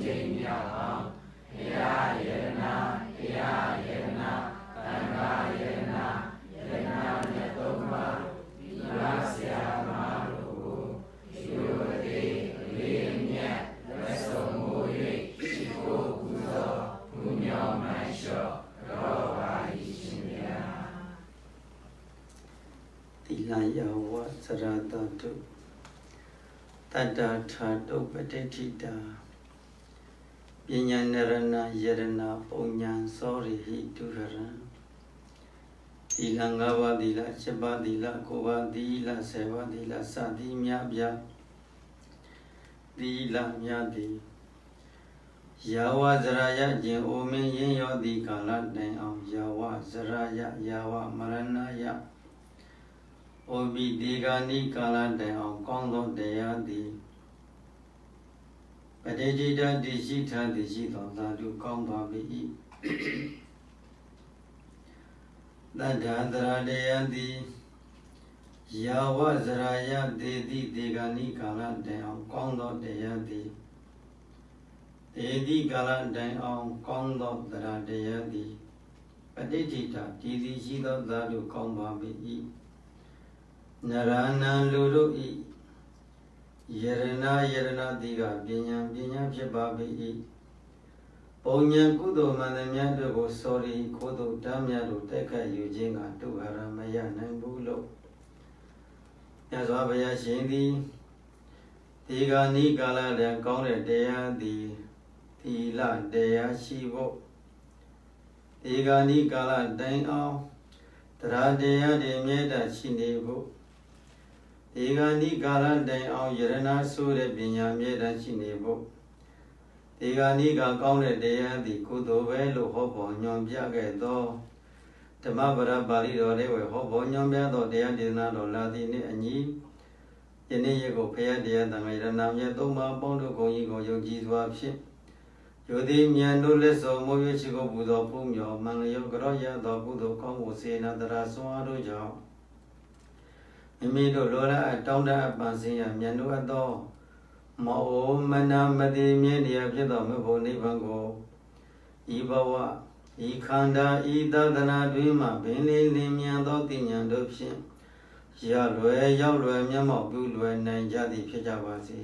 ချိန်မြောက်အောင်ဘုရားယရနာတရားယရနာသံဃာယရနာယရနာမြတ်သုံးပါးဒီလာဆရာမတို့ကိုရှိဝတိအလေးအမြတ်လက်ဆုံးမူ၍ရှိခိုးပူဇော်ဘုမြော်မှန်လျှော့တော်ပါ၏ရှင်ဗျာတိလယဝသရတတုတတ္တာထာတုပဋိဋ္ဌိတာပညာနရဏယရဏပုံညာသောရိဟိတုရရံသီလ၅ပါးသီလ7ပါးသီလ9ပါးသီလ10ပါးသီလစသည်များပြသီလများသည်ယာဝဇရာယခြင်းအိုမင်းရင်းရောသည်ကာလတိုင်အောင်ယာဝဇရာယယာဝမရဏယဩဘိဒီဂာနိကာလတိုင်အောင်ကောင်းသောတရားသည်ပဋိဋ္ဌိတတိရှိထသည်ရှိသောသာဓုကောင်းသွားပြီတတ္ထာသရတရားသည်ယာဝဇရာယဒေတိဒီဂာနိကာလတိုင်အောင်ကောင်းသောတရားသည်ဒေတိကာလတိုင်အောင်ကောင်းသောသရတရားသည်ပဋိဋ္ဌိတတည်သည်ရှိသောသာဓုကောင်းသွားပြီနရဏံလူတို့ဤယရဏယရဏတိကပညာဖြစ်ပါ၏ပုံညာကုသိုလ်မှန်သမျှတို့ကိုစောရီခိုးတို့ဓာမြတ်တို့တက်ခတ်ယူခြင်းကတုဟာရမရနိုင်ဘူးလို့မြတ်စွာဘုရားရှင်သည်ဒီကနိကာလတည်းကောင်းတဲ့တရားသည်သီလတရားရှိဖို့ဒီကနိကာလတိုင်အောင်တရားတရားတွေမြဲတမ်းရှိနေဖို့ဒီကနိကာလတိုင်အောင်ယရဏဆိုတဲ့ပညာမြဲတမ်းရှိနေဖို့ဒီကနိကကောင်းတဲ့တရားသည်ကုသိုလ်ပဲလို့ဟောပေါ်ညွန်ပြခဲ့သောဓမ္မပရပါဠိတော်လေးဝေဟောပေါ်ညွန်ပြသောတရားဒေသနာတော်လာသည်နှင့်အညီယနေ့ရက်ကိုဖရာတရားသံဃာယရဏမြတ်သုံးပါးပေါင်းတို့ကိုကြီးကိုယုံကြည်စွာဖြင့်ယောတိမြန်တို့လက်စောမိုးရွှေချီကိုပူဇော်ဖူးမြော်မင်္ဂယောကရောရသောကုသိုလ်ကောင်းမှုစေနာတရာဆွမ်းအားတို့ကြောင့်မိမိတို့လောရအတောင်းတအပန်စင်ရမြန်တို့အပ်သောမောမနာမတိမြင့်နေရဖြစ်သောမြတ်ဘုံနိဗ္ဗာန်ကိုဤဘဝဤခန္ဓာဤသဒ္ဒနာတွင်မှပင်လေးလင်းမြန်သောတိညာတို့ဖြင့်ရလွယ်ရောက်လွယ်မျက်မှောက်ပြုလွယ်နိုင်ကြသည်ဖြစ်ကြပါစေ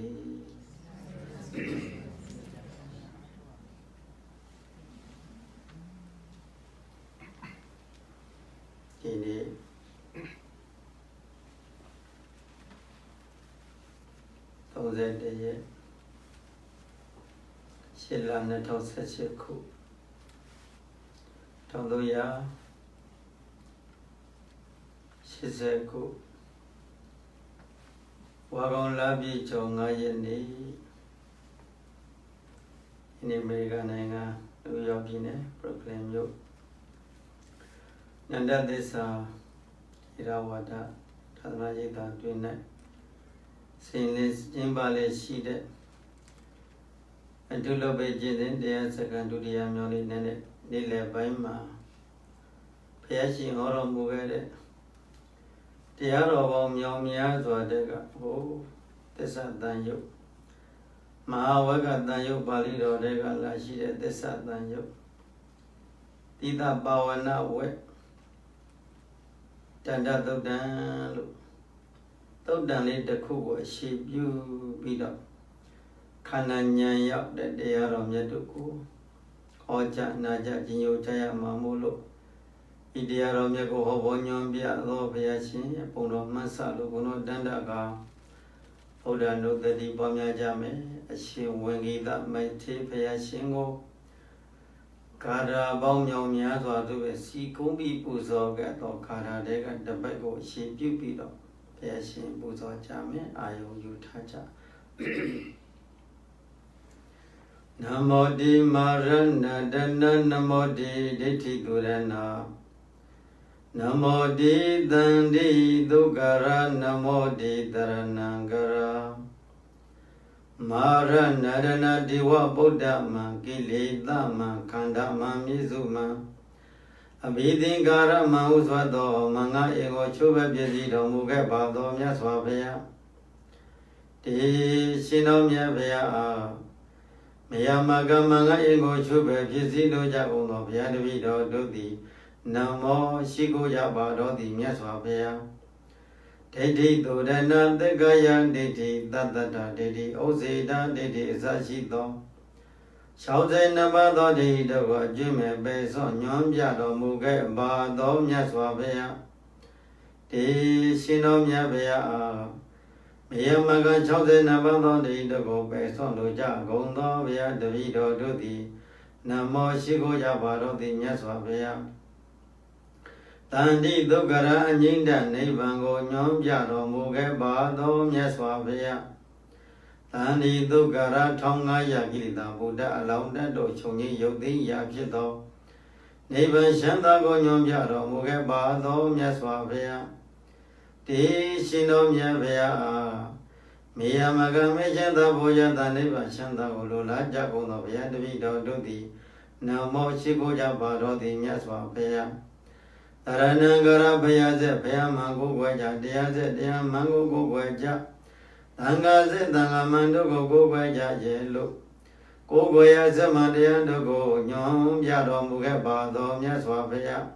ဒီနေ့31ရက်8လ2018ခု1380ခုဝါကောင်လပြည့်ကျော်9ရက်နေ့ဒီနေ့အမေရိကန်နိုင်ငံနယူးယောက်ပြည်နယ်ဘရုကလင်မြို့နန္ဒသစ္စာဣရဝါဒသာသနာ့ရေးတာတွင်၌စင်လေးကျင်းပါလေရှိတဲ့အတုလပိကျင့်တဲ့တရားစကန်ဒုတိယမြောင်းလေးနဲ့နေ့လယ်ပိုင်းမှာဘုရားရှင်ဟောတော်မူခဲ့တဲ့တရားတော်ပေါင်းမြောင်များစွာတဲ့ကဟိုသစ္စာတန်ယုတ်မဟာဝကတန်ယုတ်ပါဠိတော်တွေကလာရှိတဲ့သစ္စာတန်ယုတ်တိတပါဝနာဝေတန္တသုတ်တံလို့သုတ်တံလေးတစ်ခုကိုအရှိပြုပြီးတော့ခန္ဓာဉာဏ်ရောက်တဲ့တရားတော်မြတ်တို့ကိုဟောကြားနာကြားခြင်းယုတ်ကြရမှာမို့လို့ဤတရားတော်မြတ်ကိုဟောပေါ်ညွှန်ပြသောဘုရားရှင်ပုံတော်မှတ်ဆလို့ဘုန်းတော်တန်တကဗုဒ္ဓနုတ္တိပွားများကြမယ်အရှင်ဝင်ဂိတမိတ်ထေဘုရားရှင်ကိုကာရာပေါင်းမြောင်များစွာတို့ပဲစီကုံးပြီးပူဇော်ခဲ့သောကာရာတွေကတပတ်ကိုအရှင်ပြုပြီးတော့ဘုရားရှင်ပူဇော်ကြမယ်အာယုံယူထားကြနမောတိမာရဏတနနမောတိဒိဋ္ဌိကုရဏနမောတိတန္တိဒုက္ခရနမောတိတရဏံကရာမာရဏရဏဒီဝဗုဒ္ဓမံကိလေသာမံခန္ဓာမံမြေစုမံအဘိသင်္ကာရမံဥစွာသောမင်္ဂဧကိုချုပ်ပဲပြည့်စည်တော်မူခဲ့ပါသောမြတ်စွာဘုရားဒီရှင်တော်မြတ်ဘုရားအား Miyamaga manga ingo chube Pizilo jagono Vyadavido dodi Namo Shigo Yaba dodi Myaswabaya Dedi Dodana Degaya Dedi Dadada Dedi Ozeda Dedi Zashito Shauze Nabado Dedi Dawa Jime Beso Nyom Jado Muge Bado Myaswabaya Di Shino Myabaya Miyamaga Shauze Nabado Dedi Dago Beso Luja Gondo Vyadavido dodi Namo Shigo Yaba dodi Myaswabaya Tandi Dukara Anyinda Nibango Nyom Jado Muge Bado Myaswabaya Tandi Dukara Tonga Yakilita Buddha Alaunda Do Chonyi Yodi Yakito Niban Shantago Nyom Jado Muge Bado Myaswabaya Ti Shino Myabaya Miyamaga Mejanda Boya Niban Shantago Lula Jagono Vyadavido Dodi Namo Shigo Yaba Di Myaswabaya Taranangara Bayaze Payamango Guaja, Diaze, Diamango Guaja, Tangaze, Tangamando Go Guaja, Yellow, Go Guayaze, Madiando Go, Nyom Yado Muge Bado, Myaswabaya,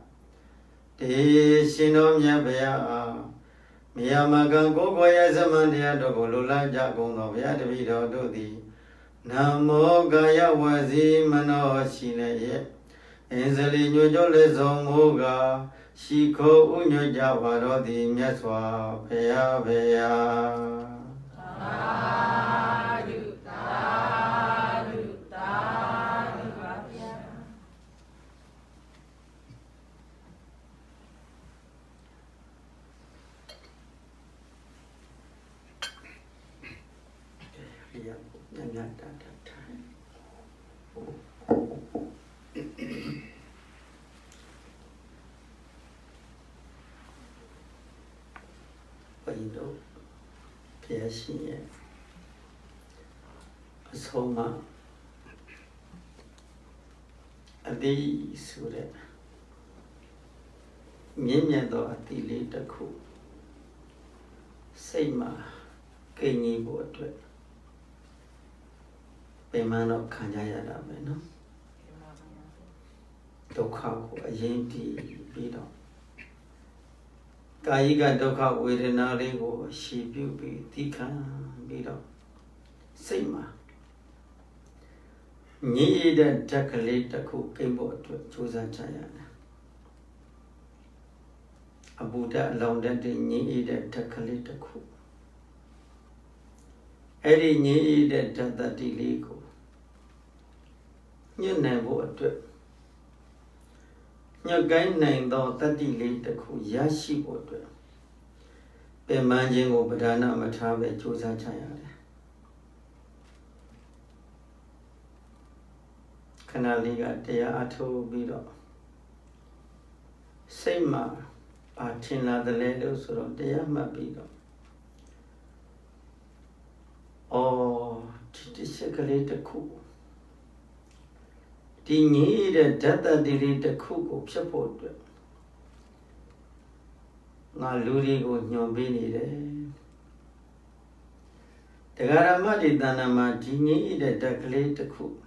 Ti Shino Myabaya, Miyamagan Go Guayaze, Madiando Go, Lula Jagono, Vyadavido Dodi, Namo Gaya Wazi Mano Shine, Enzeli Nujole Zomuga. Shiko unyo jabaro di Myaswa Peya Peya. Tadu, tadu, tadu. Indo Piashi Soma Adi Sure Nyemyado Atili Taku Seima Kenyi Botwe Pemano Kanyayada Beno Tokaku Ayenti Bido Kayiga Doka Wedenarigo, she beauty, Tika, Bido, Seima. Ni the Takalita cook came board to Chusa Chayana. Abuda allowed that ni the Takalita cook. Eddie ni the Tatilico. You never to. Your guy named out 30 later, Yashi water. Bemanjing over Dana Matabe, Josa Chayana. Canaliga dea ato bido. Sema, Patina the letters of dea mabido. Oh, Titisicalate cool. Di need a data delete the cook of support. Not luri go nyobini. The Garamadi Danama Dini the Dakalate cook.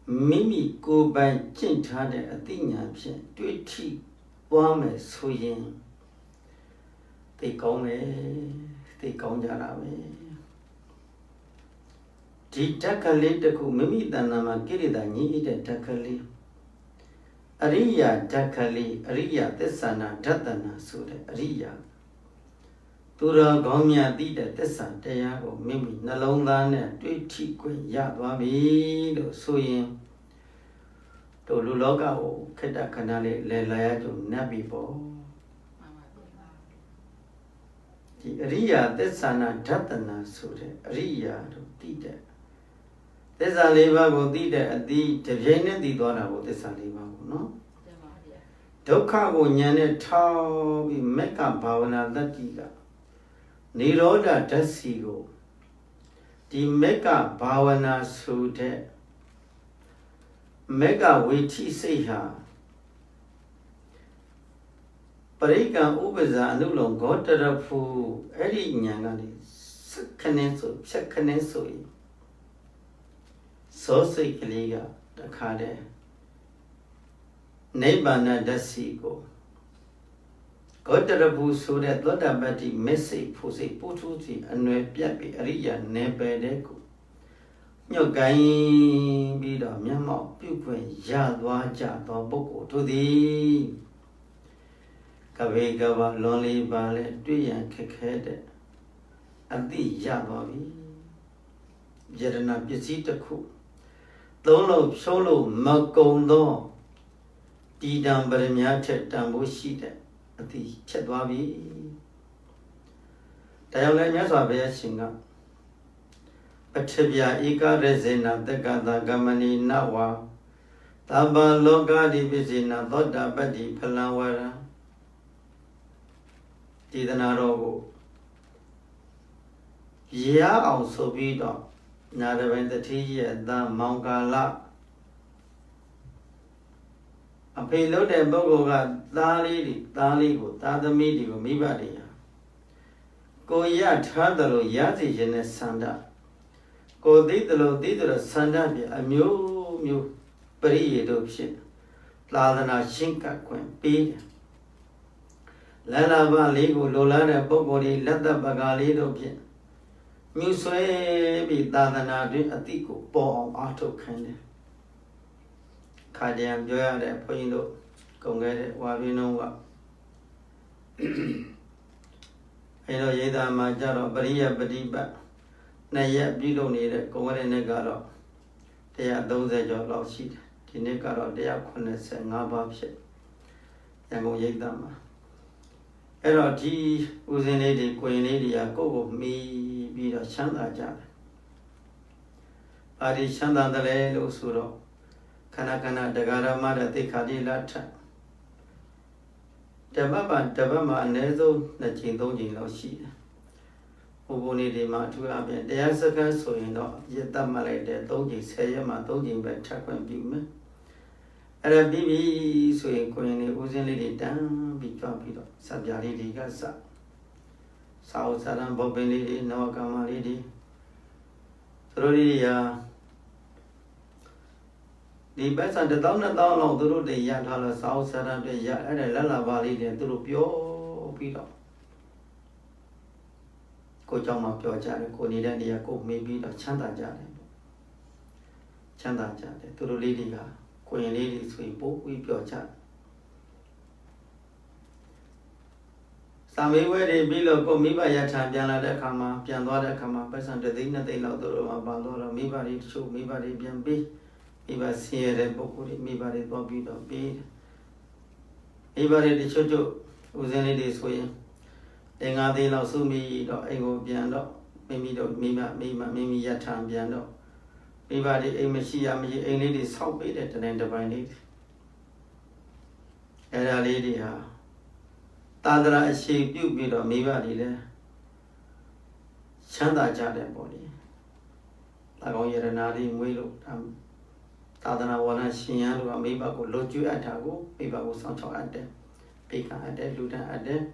Mimi go by Chintade a thing absent, 20 warm swing. They come, they come Jarabe. Takali taku mimi danama kirida ni ide takali. Ariya takali, Ariya tesana tatana sure, Ariya. Tura gomya dida tesa teyago mimi nalongane twiti kwe yadwabi do suyin. To luloga o keda kanale le layajo nabibo. Ariya tesana tatana sure, Ariya do dida. There's a labor go did at the Tajana di Dora with this aliva, no? Doka go nyane tau be meka bavana latiga. Niroda dasigo. Di meka bavana sute. Mega witi seha. Parika ubaza anulong gotara fu eri nyangani. Sakaneso, sakaneso. စောစိတ်ကလေးကတခါတည်းနိဗ္ဗာန်ဓာတ်စီကိုဂေါတရဘူးဆိုတဲ့သောတာပတ္တိမစ္စိဖို့စိတ်ပုထုစီအနွယ်ပြတ်ပြီးအရိယာနယ်ပယ်တဲ့ကိုညှော့ကိုင်းပြီးတော့မျက်မှောက်ပြုခွင့်ရသွားကြသောပုဂ္ဂိုလ်တို့သည်ကဘေကဘလွန်လေးပါလဲတွေ့ရန်ခက်ခဲတဲ့အတိရသွားပြီယရဏပစ္စည်းတစ်ခုသုံးလို့ဖြုံးလို့မကုံသောတီတံပရမထက်တန်ဖို့ရှိတဲ့အတိချက်သွားပြီတရားလည်းမြတ်စွာဘုရားရှင်ကပထဗျာဧကရဇေနတက္ကတာကမဏိနဝါသဗ္ဗလောကတိပစ္စေနသောတာပတ္တိဖလံဝရံဒီသနာတော်ကိုရအောင်ဆိုပြီးတော့နာရပိုင်တတိရဲ့အသားမောင်ကာလအဖေလို့တဲ့ပုဂ္ဂိုလ်ကသားလေးကိုသားသမီးတွေကိုမိဘတွေဟာကိုရထားတယ်လို့ရစီခြင်းနဲ့ဆန္ဒကိုသိတယ်လို့ဆန္ဒပြအမျိုးမျိုးပရိယေတို့ဖြစ်သာသနာရှင်းကပ်ခွင့်ပေးတယ်လလဘလေးကိုလိုလားတဲ့ပုဂ္ဂိုလ်တွေလက်သက်ပကားလေးတို့ဖြင့်မြူဆွဲပြီးသာသနာတွင်အတိကိုပေါ်အောင်အားထုတ်ခိုင်းတယ်ခါကြံပြောရတဲ့ဘုန်းကြီးတို့ကုန်ခဲ့တဲ့ဝါပြင်းလုံးကအဲတော့ရေးသားမှာကြတော့ပရိယပฏิပတ်နှစ်ရက်ပြုလုပ်နေတဲ့ကုန်ခဲ့တဲ့နေ့ကတော့130ကျော်လောက်ရှိတယ်ဒီနေ့ကတော့185ပါးဖြစ်ရန်ကုန်ရေးသားမှာအဲ့တော့ဒီဦးစင်းလေးတွေကိုရင်လေးတွေကကိုယ့်ကိုမီးပြီးတော့ချမ်းသာကြတယ်။ပါရီချမ်းသာတယ်လို့ဆိုတော့ခဏခဏဒဂရမတဲ့သိခါတိလထတပတ်မှာအနည်းဆုံး2ချိန်3ချိန်လောက်ရှိတယ်။ဘုံဘုံလေးတွေမှာအထူးအပြင်တရားစခန်းဆိုရင်တော့ရတတ်မှလိုက်တဲ့3ချိန်10ရက်မှာ3ချိန်ပဲထပ်ခွင့်ပြုမယ်။အဲ့ဒါပြီးပြီဆိုရင်ကိုရင်လေးဦးစင်းလေးတွေတန်းပြီးကြွပြီးတော့စပြားလေးတွေကစစာဥစာရံဘောပင်လေးတွေနဝကမလေးတွေသူတို့တွေရာဒီပတ်စံ1000 2000လောက်သူတို့တွေရထားလို့စာဥစာရံတွေရအဲ့ဒါလက်လာပါလေးတွေသူတို့ပြောပြီးတော့ကိုเจ้าမှာပြောကြတယ်ကိုနေတဲ့နေရာကိုမေးပြီးတော့ချမ်းသာကြတယ်ချမ်းသာကြတယ်သူတို့လေးတွေကကိုရင်လေးတွေဆိုရင်ပို့ပြီးပြောကြတယ်စာမေးပွဲတွေပြီးလို့ကိုမိဘရထံပြန်လာတဲ့အခါမှာပြန်သွားတဲ့အခါမှာပတ်စံ3သိန်း2သိန်းလောက်သူတို့မှာပါတော့မိဘတွေတချို့မိဘတွေပြန်ပြီးမိဘဆင်းရဲတဲ့ပုဂ္ဂိုလ်တွေမိဘတွေသွားပြီးတော့ပြီးမိဘတွေတချို့ဦးစင်းလေးတွေဆိုရင်5သိန်းလောက်စုမိတော့အိမ်ကိုပြန်တော့မိမိရထံပြန်တော့မိဘတွေအိမ်မရှိရမရှိအိမ်လေးတွေဆောက်ပေးတဲ့တစ်ပိုင်းလေးအဲ့ဒါလေးတွေဟာသာသနာအရှိပြုပြီးတော့မိဘတွေလည်းချမ်းသာကြတယ်ပေါ့လေ။၎င်းယရနာတွေမွေးလို့သာသနာဝါဒရှင်ရန်တို့ကမိဘကိုလွတ်ကျွေးအပ်တာကိုမိဘကိုဆောင်ချောက်အပ်တယ်။ပိကအပ်တယ်လူတန်းအပ်တယ်။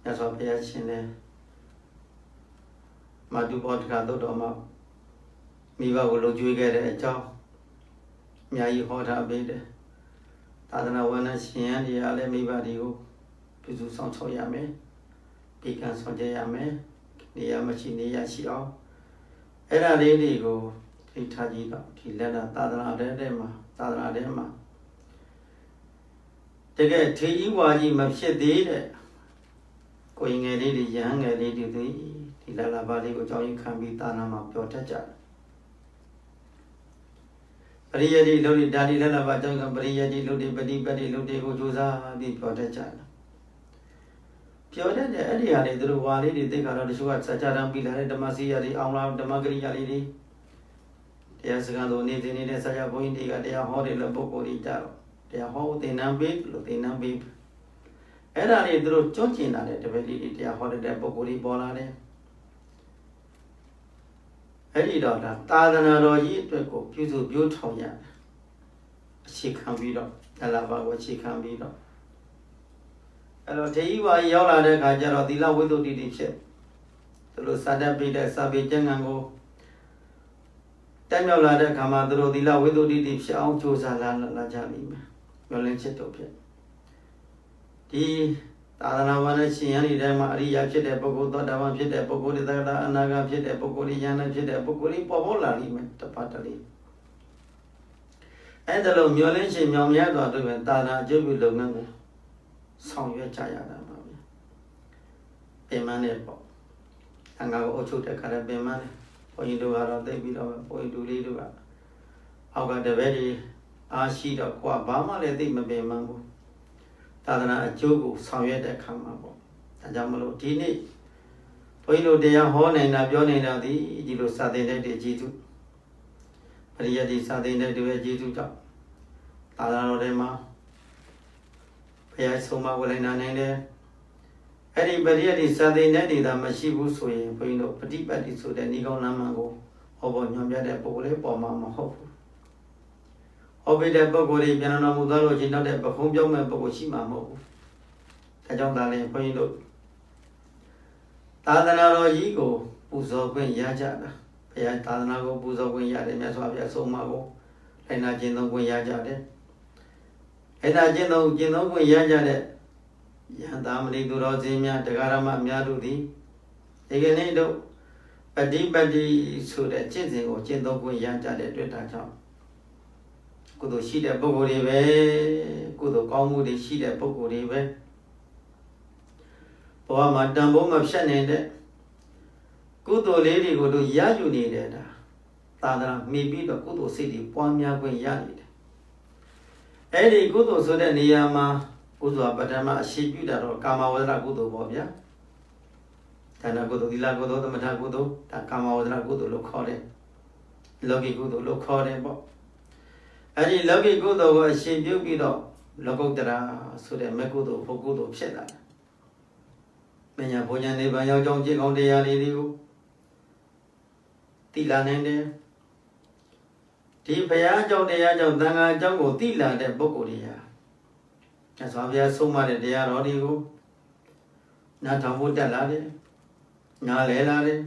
ညသောဘုရားရှင်လည်းမတုဘောတကသုတ်တော်မှာမိဘကိုလွတ်ကျွေးခဲ့တဲ့အကြောင်းအများကြီးဟောထားပေးတယ်။သာသနာဝါဒရှင်ရန်တွေကလည်းမိဘတွေကိုပြုစုဆောင်ချောက်ရမယ်။ပိကံဆောင်ကြရမယ်။နေရာမရှိနေရရှိအောင်အဲ့ဒါလေးတွေကိုသိထားကြည့်တော့ဒီလက်လာသာသနာထဲမှာတကယ်ထေကြီးဝါကြီးမဖြစ်သေးတဲ့ကိုရင်ငယ်လေးတွေရဟန်းငယ်လေးတွေဒီလက်လာပါလေးကိုကြောင်းရင်ခံပြီးသာနာမှာပြောတတ်ကြတယ်ပရိယတိလို့ဒီဒါဒီလက်လာပါကြောင်းကပရိယတိလို့ဒီပฏิပတ်တိလို့ဒီကိုကြိုးစားပြီးပြောတတ်ကြတယ်ပြောတတ်တဲ့အဲ့ဒီဟာတွေသူတို့ဝါလေးတွေသိခါတော့တချို့ကစကြတံပြီးလာတဲ့ဓမ္မစီရလေးအောင်လားဓမ္မဂရိယာလေးတွေတရားစကားလိုနေတဲ့ဆရာဘုန်းကြီးတွေကတရားဟောတယ်လို့ပုဂ္ဂိုလ်တွေကြတော့တရားဟောသင်္นานပေးလို့သင်္นานပေးအဲ့ဒါတွေသူတို့ကျွန့်ကျင်လာတဲ့တပည့်တွေတရားဟောတဲ့ပုဂ္ဂိုလ်တွေပေါ်လာတယ်အဲ့ဒီတော့ဒါသာသနာတော်ကြီးအတွက်ကိုပြုစုပြောထောင်ရအခြေခံပြီးတော့အလားပါကိုအခြေခံပြီးတော့အဲ့တော့ထေကြီးဝါရောက်လာတဲ့အခါကျတော့သီလဝိသုဒ္ဓိဖြစ်သူတို့စာတတ်ပြီးတဲ့စာပေကျမ်းဂန်ကိုတ တက်မြောက်လာတဲ့အခါမှာသူတို့သီလဝိသုဒ္ဓိတိဖြစ်အောင်ကြိုးစားလာကြလိမ့်မယ်မျောလင်းချက်တို့ဖြစ်ဒီသာသနာ့ဘာနဲ့ရှင်ရန်ဒီတိုင်းမှာအရိယာဖြစ်တဲ့ပုဂ္ဂိုလ်သောတာပန်ဖြစ်တဲ့ပုဂ္ဂိုလ်တွေသက္ကတာအနာဂတ်ဖြစ်တဲ့ပုဂ္ဂိုလ်တွေယန္တဖြစ်တဲ့ပုဂ္ဂိုလ်တွေပေါ်ပေါ်လာလိမ့်မယ်တပတ်တလေးအဲ့ဒါလို့မျောလင်းရှင်မြောင်မြတ်စွာတို့ပြန်သာသနာအကျိုးပြုလုပ်ငန်းကိုဆောင်ရွက်ကြရတာပါဗျာပင်မနဲ့ပေါ့အငါကိုအုပ်ချုပ်တဲ့ခါလည်းပင်မနဲ့ဘုန်းကြီးတို့ကတော့သိပြီးတော့ဘုန်းကြီးတို့လေးတို့ကအောက်ကတပည့်တွေအားရှိတော့ကိုကဘာမှလည်းသိမပင်မဘူးသာသနာအကျိုးကိုဆောင်ရွက်တဲ့ခါမှာပေါ့ဒါကြောင့်မလို့ဒီနေ့ဘုန်းကြီးတို့တရားဟောနေတာပြောနေတာဒီလိုစာသင်တဲ့ကျေးဇူးပရိယတ်ဒီစာသင်တဲ့တွေကျေးဇူးကြောင့်သာသနာတော်ထဲမှာဘုရားဆုံးမဝလိနာနိုင်တယ်အဲ့ဒီပရိယတ်ဒီစာသင်တဲ့တွေသာမရှိဘူးဆိုရင်ဘုန်းကြီးတို့ပฏิပတ်တိဆိုတဲ့ဤကောင်းလမ်းမှန်ကိုဟောပေါ်ညွှန်ပြတဲ့ပုဂ္ဂိုလ်လေးပေါ်မှာမဟုတ်ဘူးဟောပြတဲ့ပုဂ္ဂိုလ်တွေပြန်တော်မူသွားလို့ချင်းနောက်တဲ့ပခုံးပြောင်းမဲ့ပုဂ္ဂိုလ်ရှိမှာမဟုတ်ဘူးဒါကြောင့်ဒါလည်းဘုန်းကြီးတို့သာသနာတော်ကြီးကိုပူဇော်ခွင့်ရကြတာဘုရားသာသနာကိုပူဇော်ခွင့်ရတယ်မြတ်စွာဘုရားဆုံးမကိုလိုက်နာကျင့်သုံးခွင့်ရကြတယ်အဲ့ဒါကျင့်သုံးခွင့်ရကြတဲ့ယဟန်သာမဏေသူတော်စင်များတရားဓမ္မများတို့သည်ဒီကနေ့တို့ပฏิပတ်တိဆိုတဲ့ကျင့်စဉ်ကိုကျင့်သုံးခွင့်ရကြတဲ့အတွက်ဒါကြောင့်ကုသိုလ်ရှိတဲ့ပုဂ္ဂိုလ်တွေပဲကုသိုလ်ကောင်းမှုတွေရှိတဲ့ပုဂ္ဂိုလ်တွေပဲဘဝမှာတန်ဖိုးမဖြတ်နေတဲ့ကုသိုလ်လေးတွေကိုတို့ရယူနေတယ်ဒါသာသနာမိပြီးတော့ကုသိုလ်စိတ်တွေပွားများခွင့်ရနေတယ်အဲ့ဒီကုသိုလ်ဆိုတဲ့နေရာမှာကုသိုလ်ပထမအရှိပြုတာတော့ကာမဝဇ္ဇကုသိုလ်ပေါ့ဗျာဒါနကုသိုလ်သီလကုသိုလ်သမထကုသိုလ်ဒါကာမဝဇ္ဇကုသိုလ်လို့ခေါ်တယ်လောကီကုသိုလ်လို့ခေါ်တယ်ပေါ့အဲ့ဒီလောကီကုသိုလ်ကိုအရှိပြုပြီးတော့လောကုတ္တရာဆိုတဲ့မေကုသိုလ်ဘုကုသိုလ်ဖြစ်လာတယ်မညာဘုညာနိဗ္ဗာန်ရောက်ကြောင်းကြည်ကောင်းတရားလေးတွေကိုသိလာနိုင်တယ်ဒီဘုရားကြောင့်တရားကြောင့်သံဃာကြောင့်ကိုသိလာတဲ့ပုဂ္ဂိုလ်တွေဟာမြတ်စွာဘုရားဆုံးမတဲ့တရားတော်တွေကိုနားထောင်ဖို့တက်လာတယ်နားလည်လာတယ်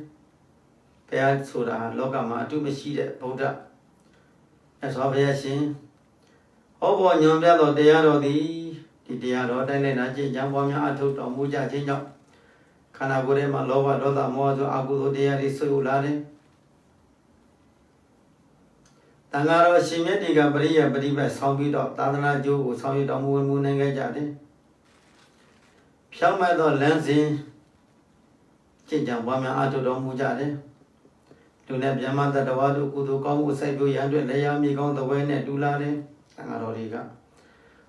ဘုရားဆိုတာလောကမှာအတုမရှိတဲ့ဗုဒ္ဓမြတ်စွာဘုရားရှင်ဟောပေါ်ညွန်ပြသောတရားတော်သည်ဒီတရားတော်တိုင်းလိုက်နာကျင့်ကြံပွားများအထုတ်တော်မူကြခြင်းကြောင့်ခန္ဓာကိုယ်ထဲမှာလောဘဒေါသမောဟဆိုအကုသိုလ်တရားတွေဆွေးလာတယ်တန်ဃာတော်ရှင်မြတ်တွေကပရိယပฏิပတ်ဆောင်ပြီးတော့သာသနာကျိုးကိုဆောင်ရွက်တော်မူနိုင်ခဲ့ကြတယ်ဖြောင့်မတ်သောလမ်းစဉ်ကျင့်ကြံပွားများအထုတ်တော်မူကြတယ်လူနဲ့ဗျမတတဝါတို့ကုသိုလ်ကောင်းမှုစိုက်ပျိုးရန်အတွက်လည်းရမည်ကောင်းသဝဲနဲ့တူလာတယ်တန်ဃာတော်တွေက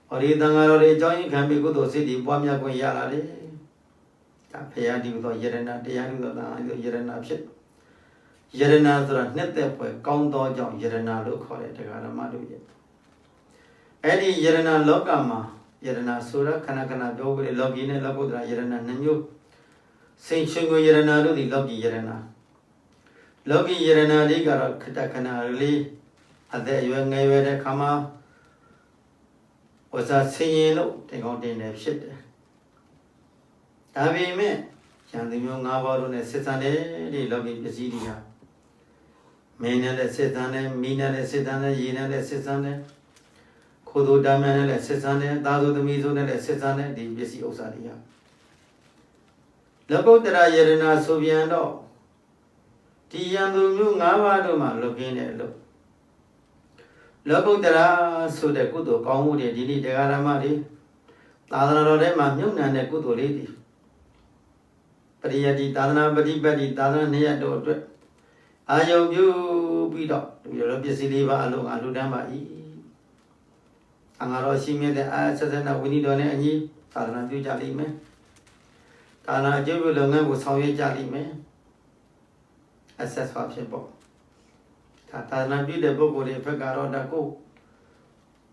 ဟောဒီတန်ဃာတော်တွေအကြောင်းရင်းခံပြီးကုသိုလ်စိတ်တွေပွားများခွင့်ရလာတယ်ဒါဖရာဒီသောယရဏတရားလူသောတန်ဃာတို့ယရဏဖြစ်ယရဏဆိုတာနှစ်သက်ဖွယ်ကောင်းသောကြောင့်ယရဏလို့ခေါ်တဲ့တရားဓမ္မတို့ရဲ့အဲ့ဒီယရဏလောကမှာယရဏဆိုတာခဏခဏပြောပြီးလောကီနဲ့လောကုတ္တရာယရဏနှစ်မျိုးစိတ်ရှင်ကိုယရဏတို့ဒီလောကီယရဏလောကီယရဏတွေကတော့ခတခဏလေးအသက်အရွယ်ငယ်ရွယ်တဲ့ခါမှာဝဇာဆင်းရဲလို့တင်ကောင်းတင်နေဖြစ်တယ်ဒါပေမဲ့ဉာဏ်သူမျိုး၅ပါးတို့နဲ့ဆက်ဆံတယ်ဒီလောကီပစ္စည်းတွေဟာမင်းနဲ့လည်းဆက်ဆံတယ်မိနဲ့လည်းဆက်ဆံတယ်ရေနဲ့လည်းဆက်ဆံတယ်ခိုးသူတမ်းမြနဲ့လည်းဆက်ဆံတယ်သားစုသမီးစုနဲ့လည်းဆက်ဆံတယ်ဒီပစ္စည်းဥစ္စာတွေဟာလောကုတ္တရာယရဏဆိုပြန်တော့ဒီယံသူမျိုး၅ပါးတို့မှာလွတ်ကင်းတယ်လို့လောကုတ္တရာဆိုတဲ့ကုသိုလ်ကောင်းမှုတွေဒီနေ့တရားဓမ္မတွေသာသနာတော်ထဲမှာမြုပ်နှံတဲ့ကုသိုလ်လေးတွေပရိယတိသာသနာပฏิပတ်တိသာသနာနေရတို့အတွက်အာယုံပြုပြီးတော့ဒီလိုပစ္စည်းလေးပါအလုံးအလူတန်းပါ၏အငါတော်ရှိမြဲတဲ့အာဆက်ဆက်နာဝိနည်းတော်နဲ့အညီသာသနာပြုကြလိမ့်မယ်သာသနာအကျိုးပြုလုပ်ငန်းကိုဆောင်ရွက်ကြလိမ့်မယ်အဆက်ဆွာဖြစ်ပေါ့သာသနာပြုတဲ့ပုဂ္ဂိုလ်တွေဘက်ကတော့ဒါကို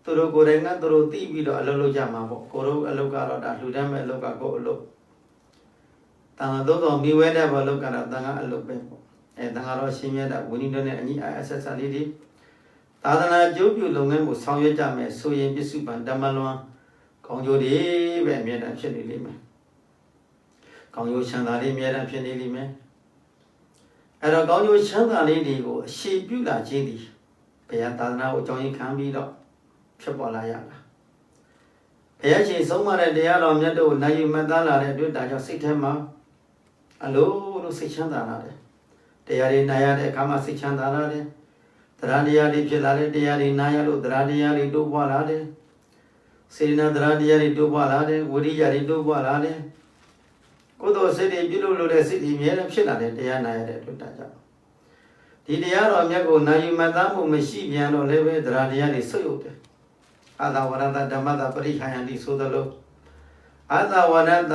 သူတို့ကိုယ်တိုင်ကသူတို့သိပြီးတော့အလုပ်လုပ်ကြမှာပေါ့ကိုတို့အလုပ်ကတော့ဒါလှူဒန်းမဲ့အလုပ်ကကိုယ်အလုပ်တန်ခါသို့တော်မိဝဲတဲ့ဘအလုပ်ကတော့တန်ခါအလုပ်ပဲပေါ့တန်ခါတော့ရှင်မြတ်တဲ့ဝိနည်းတော်နဲ့အညီအဆက်ဆက်လေးတွေသာသနာကျိုးပြုလုပ်ငန်းကိုဆောင်ရွက်ကြမယ်ဆိုရင်ပစ္စုပန်ဓမ္မလွန်ကောင်းကျိုးတွေပဲအမြဲတမ်းဖြစ်နေလိမ့်မယ်ကောင်းကျိုးချမ်းသာလေးအမြဲတမ်းဖြစ်နေလိမ့်မယ် အဲ့တော့ကောင်းကျိုးချမ်းသာလေးတွေကိုအရှိပြုလာခြင်းသည်ဘုရားသာသနာကိုအကြောင်းရင်းခံပြီးတော့ဖြစ်ပေါ်လာရတာဘုရားရှင်ဆုံးမတဲ့တရားတော်မြတ်တို့ကိုနိုင်ယူမှတ်သားလာတဲ့အတွက်ဒါကြောင့်စိတ်ထဲမှာအလိုလိုစိတ်ချမ်းသာလာတယ်တရားတွေနာရတဲ့အခါမှာစိတ်ချမ်းသာလာတယ်တရားတရားတွေဖြစ်လာတဲ့တရားတွေနာရလို့တရားတရားတွေတိုးပွားလာတယ်စေနာတရားတရားတွေတိုးပွားလာတယ်ဝိရိယတွေတိုးပွားလာတယ်ကိုယ်တော်စိတ်တွေပြုလို့တဲ့စိတ်တွေအများနဲ့ဖြစ်လာတဲ့တရားနာရတဲ့အတွက်ဒါကြောင့်ဒီတရားတော်မြတ်ကိုနိုင်ယူမှတ်သားမှုမရှိပြန်တော့လည်းပဲတရားတရားတွေဆုတ်ယုတ်တယ်အာသဝရတဓမ္မတာပရိခာယံတိဆိုသလိုအာသဝရတ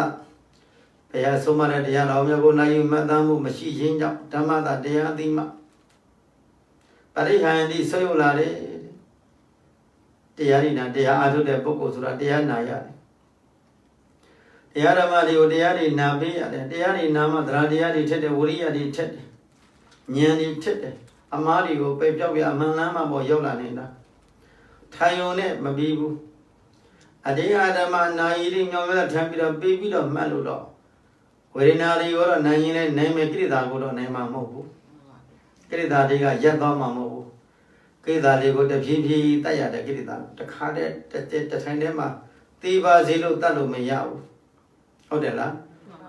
ဘုရားဆုံးမတဲ့တရားတော်မြတ်ကိုနိုင်ယူမှတ်သားမှုမရှိခြင်းကြောင့်ဓမ္မတာတရားအသိမှပရိခာယံတိဆုတ်ယုတ်လာတယ်တရားရည်နာတရားအားထုတ်တဲ့ပုဂ္ဂိုလ်ဆိုတာတရားနာရတယ်တရားဓမ္မတွေကိုတရားတွေနာပေးရတယ်တရားတွေနာမှသရတရားတွေထက်တယ်ဝိရိယတွေထက်တယ်ဉာဏ်တွေထက်တယ်အမားတွေကိုပိတ်ပြောက်ပြအမှန်လမ်းမှပေါ်ရောက်လာနေတာထိုင်ုံနဲ့မပြီးဘူးအတရားဓမ္မနာယီတွေမြောင်မြတ်ထမ်းပြီးတော့ပြီးပြီးတော့မှတ်လို့တော့ဝေဒနာတွေကိုတော့နိုင်ရင်လည်းနိုင်မယ်ကိရိတာကိုတော့နိုင်မှာမဟုတ်ဘူးကိရိတာတွေကရက်သွားမှာမဟုတ်ဘူးကိရိတာတွေကိုတဖြည်းဖြည်းတတ်ရတဲ့ကိရိတာတစ်ခါတည်းတစ်ထိုင်တည်းမှာသိပါစေလို့တတ်လို့မရဘူးဟုတ်တယ်လား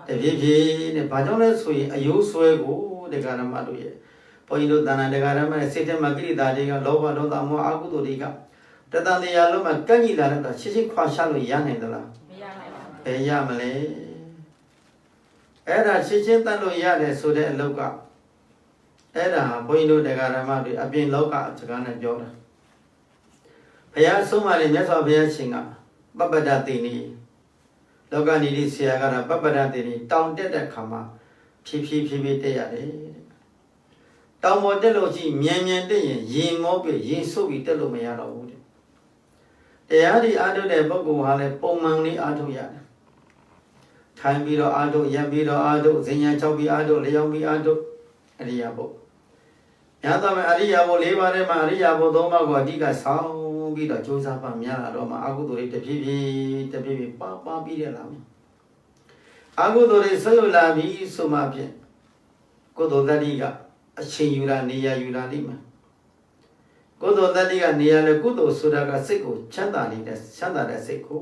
တဖြည်းဖြည်းနဲ့ဘာကြောင့်လဲဆိုရင်အယိုးဆွဲကိုတရားဓမ္မတို့ရဲ့ဘုန်းကြီးတို့တဏ္ဍာတရားဓမ္မရဲ့စိတ်ထဲမှာကိရိတာတွေကလောဘဒေါသမောဟအကုသိုလ်တွေကတတန်တရားလုံးမှာကန့်ကြီးလာတော့ရှင်းရှင်းခွာရှာလို့ရနိုင်သလားမရနိုင်ပါဘူးဘယ်ရမလဲအဲ့ဒါရှင်းရှင်းတတ်လို့ရတယ်ဆိုတဲ့အလုပ်ကအဲ့ဒါဘုန်းကြီးတို့တရားဓမ္မတွေအပြင်လောကစကားနဲ့ပြောတာဘုရားဆုံးမလေးမြတ်စွာဘုရားရှင်ကပပ္ပဒတိနီလောကနိတိဆရာကတော့ပပ္ပဒတိနီတောင်တက်တဲ့ခါမှာဖြည်းဖြည်းတက်ရတယ်တောင်ပေါ်တက်လို့ရှိမြန်တက်ရင်ရင်မောပြရင်ဆုပ်ပြီးတက်လို့မရတော့ဘူးတရားဒီအားထုတ်တဲ့ပုဂ္ဂိုလ်ဟာလည်းပုံမှန်လေးအားထုတ်ရတယ်ထိုင်ပြီးတော့အားထုတ်ရပ်ပြီးတော့အားထုတ်ဇင်ညာ၆ပြီးအားထုတ်လျောင်းပြီးအားထုတ်အရိယာဘုညသောမဲ့အရိယာဘု၄ပါးထဲမှာအရိယာဘု၃ပါးကိုအဓိကဆောင်းပြီးတော့ကြိုးစားပါများလာတော့မှအကုသိုလ်တွေတဖြည်းဖြည်းပါပြီးတဲ့လာမယ်အကုသိုလ်တွေဆွေးလာပြီးဆိုမှဖြင့်ကုသိုလ်တတိကအချိန်ယူလာနေရယူလာလိမ့်မယ်ကုသိုလ်တတိကနေရလေကုသိုလ်ဆိုတာကစိတ်ကိုချမ်းသာနေတဲ့ချမ်းသာတဲ့စိတ်ကို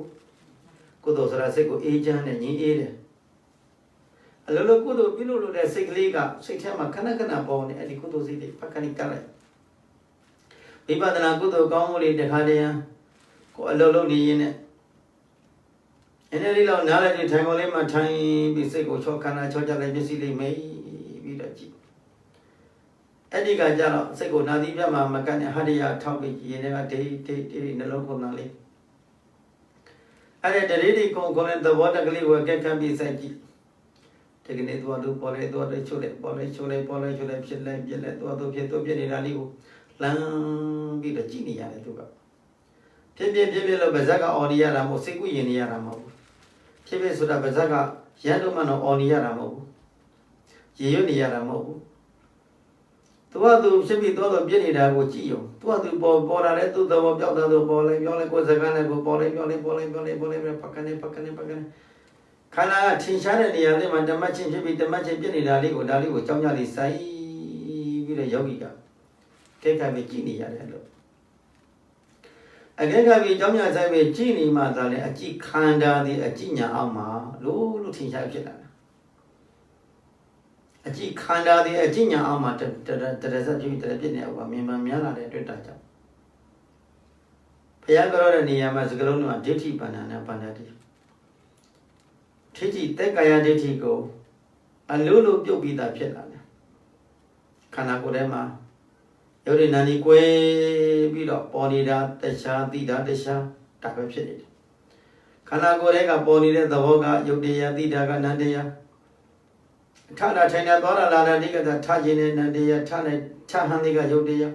ကုသိုလ်ဆိုတာစိတ်ကိုအေးချမ်းတဲ့ငြိမ်းအေးတယ်အလိုလိုကုသိုလ်ပြုလို့တဲ့စိတ်ကလေးကစိတ်ထဲမှာခဏပေါ်နေအဲ့ဒီကုသိုလ်စိတ်တွေဖက်ခဏကလိုက်ဝိပဿနာကုသိုလ်ကောင်းမှုတွေတခါတည်းကိုအလိုလိုနေရင်းနဲ့အဲ့ဒီလောက်နားလိုက်ထိုင်ပေါ်လေးမှာထိုင်ပြီးစိတ်ကိုချောခန္ဓာချောကြလိုက်မျက်စိလေးမိပြီးတော့ကြည့်အဲ့ဒီကကြတော့စိတ်ကိုနာသီပြမှာမကန့်နဲ့ဟရိယထောက်ပြီးရင်ထဲကဒိတ်နှလုံးခုန်သားလေးအဲ့ဒီဒိတ်ခုန်တဲ့သဘောတက်ကလေးကိုကက်ခတ်ပြီးစိုက်ကြည့်ဒီကနေ့သွားလို့ပေါ်လေသွားလေချိုးလေပေါ်လေချိုးလေဖြစ်လေပြက်လေသွားတော့ဖြစ်နေတာလေးကိုလမ်းပြီးတော့ကြည့်နေရတယ်သူကဖြစ်လို့ဗဇက်ကအော်နေရတာမဟုတ်စိတ်ကူးရင်နေရတာမဟုတ်ဖြစ်ဆိုတာဗဇက်ကရန်တော့မှတော့အော်နေရတာမဟုတ်ရေရွနေရတာမဟုတ်ဘူးသူဖြစ်ပြီးတော့ပြည့်နေတာကိုကြည့်ရုံသူပေါ်လာတဲ့သူ့သဘောပြောက်တာသူပေါ်လေပြောလေကိုယ်စကားနဲ့ကိုပေါ်လေပြောလေပကနဲ့ခန္ဓာထင်ရှားတဲ့နေရာလေးမှာဓမ္မချင်းဖြစ်ပြီးဓမ္မချင်းပြည့်နေတာလေးကိုဒါလေးကိုကြောင်းကြလေးစိုက်ပြီးတော့ယောဂီကကဲကပ်ပြီးကြည့်နေရတယ်လို့အကဲကပ်ပြီးကြောင်းကြစိုက်ပြီးကြည့်နေမှသာလေအကြည့်ခန္ဓာဒီအကြည့်ညာအောင်မှာလို့ထင်ရှားဖြစ်လာတာအကြည့်ခန္ဓာဒီအကြည့်ညာအောင်မှာတရဇက်ဖြစ်ပြည့်နေအောင်ပါမြင်မှများလာတဲ့အတွက်တာကြောင့်ဘုရားကြောတဲ့နေရာမှာစကလုံးကဒိဋ္ဌိပန္နနဲ့ပန္နတိထိဋ္ဌိတက်ကာယဒိဋ္ဌိကိုအလိုလိုပြုတ်ပြီးသားဖြစ်လာတယ်ခန္ဓာကိုယ်ထဲမှာယုတ်ရနာနီကွဲပြီးတော့ပေါ်နေတာတရားသိတာတရားဒါပဲဖြစ်နေတယ်ခန္ဓာကိုယ်ထဲကပေါ်နေတဲ့သဘောကယုတ်တရားသိတာကနန္တရားထတာထိုင်တာသွားတာလာတာဒီကထခြင်းနဲ့နန္တရားထဟန်လေးကယုတ်တရား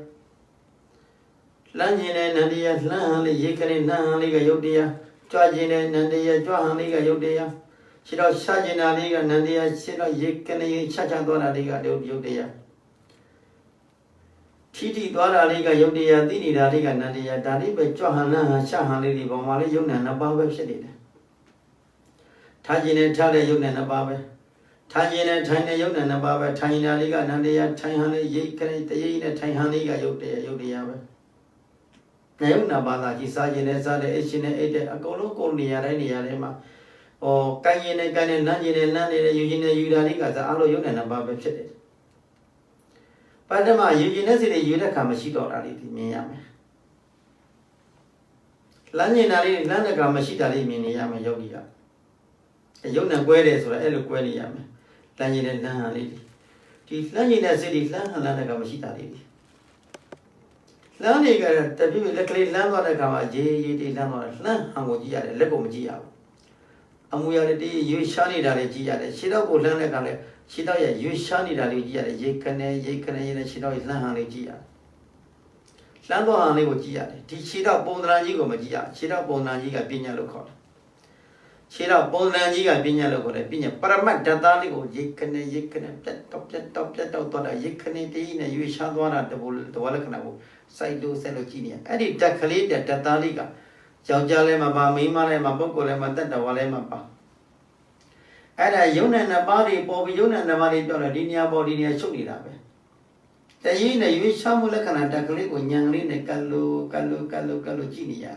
လှမ်းခြင်းနဲ့နန္တရားလှမ်းဟန်လေးရိတ်ကလေးလှမ်းဟန်လေးကယုတ်တရားကြွခြင်းနဲ့နန္တရားကြွဟန်လေးကယုတ်တရားခြေတော့ရှာကျင်တာလေးကနန္တရားခြေတော့ရိတ်ကလေးချသွားတာလေးကယုတ်တရားထိတိသွားတာလေးကယုတ်တရားသိနေတာလေးကနန္တရားဒါလေးပဲကြွဟန်လှမ်းဟန်ရှာဟန်လေးဒီပေါ်မှာလေးယုတ်နဲ့နှစ်ပါးပဲဖြစ်နေတယ်ထားခြင်းနဲ့ထားတဲ့ယုတ်နဲ့နှစ်ပါးပဲ Tayina Tiny Yona Baba, Tayina Liga, Nandia, Tayhani, Yakan, Tayina, Tayhaniga, Yodiaba. Nayuna Bala, Kisajinesa, the Echine, a Golo, Golia, Reniarema, or Kayene, Ganin, Nanjin, Nani, Eugene, Udariga, the Alo Yona Baba Chit. Padama, Eugenesity, Yudakamashito, Aliti, Miyame. Lanyanari, Landakamashita, Miniama, Yogia. A Yona Guedes or Eloqueniame. Lanyan and Lady. The Lanyan city, Landakamashita lady. Laniga, the people luckily landlord Kama, J. Landlord, Lanhamogia, Legomagia. And we are the Yushani Dalagia, the Shida Landakale, Shida, Yushani Dalagia, Yakane, Shida is Lanhanagia. Landlord Legogia, Shida Bondragigo Magia, Shida Bonagiga Pina Local. Shida Bonagiga Pina Local, Pina, Paramat Daligo, Yakane, top, Yakane, Yushadwana, the Volcano. Saidu Selochinia. Adi Dakali, the Tataliga. Jaujalema, Mimale, Mabokole, Matata, Walemapa. Ada Yuna and a body, Bobby Yuna and the body, Linia, Bodinia, Chulirabe. The Yina, you Shamulakana, Dakali, when young Lina, Kalu, Chinia.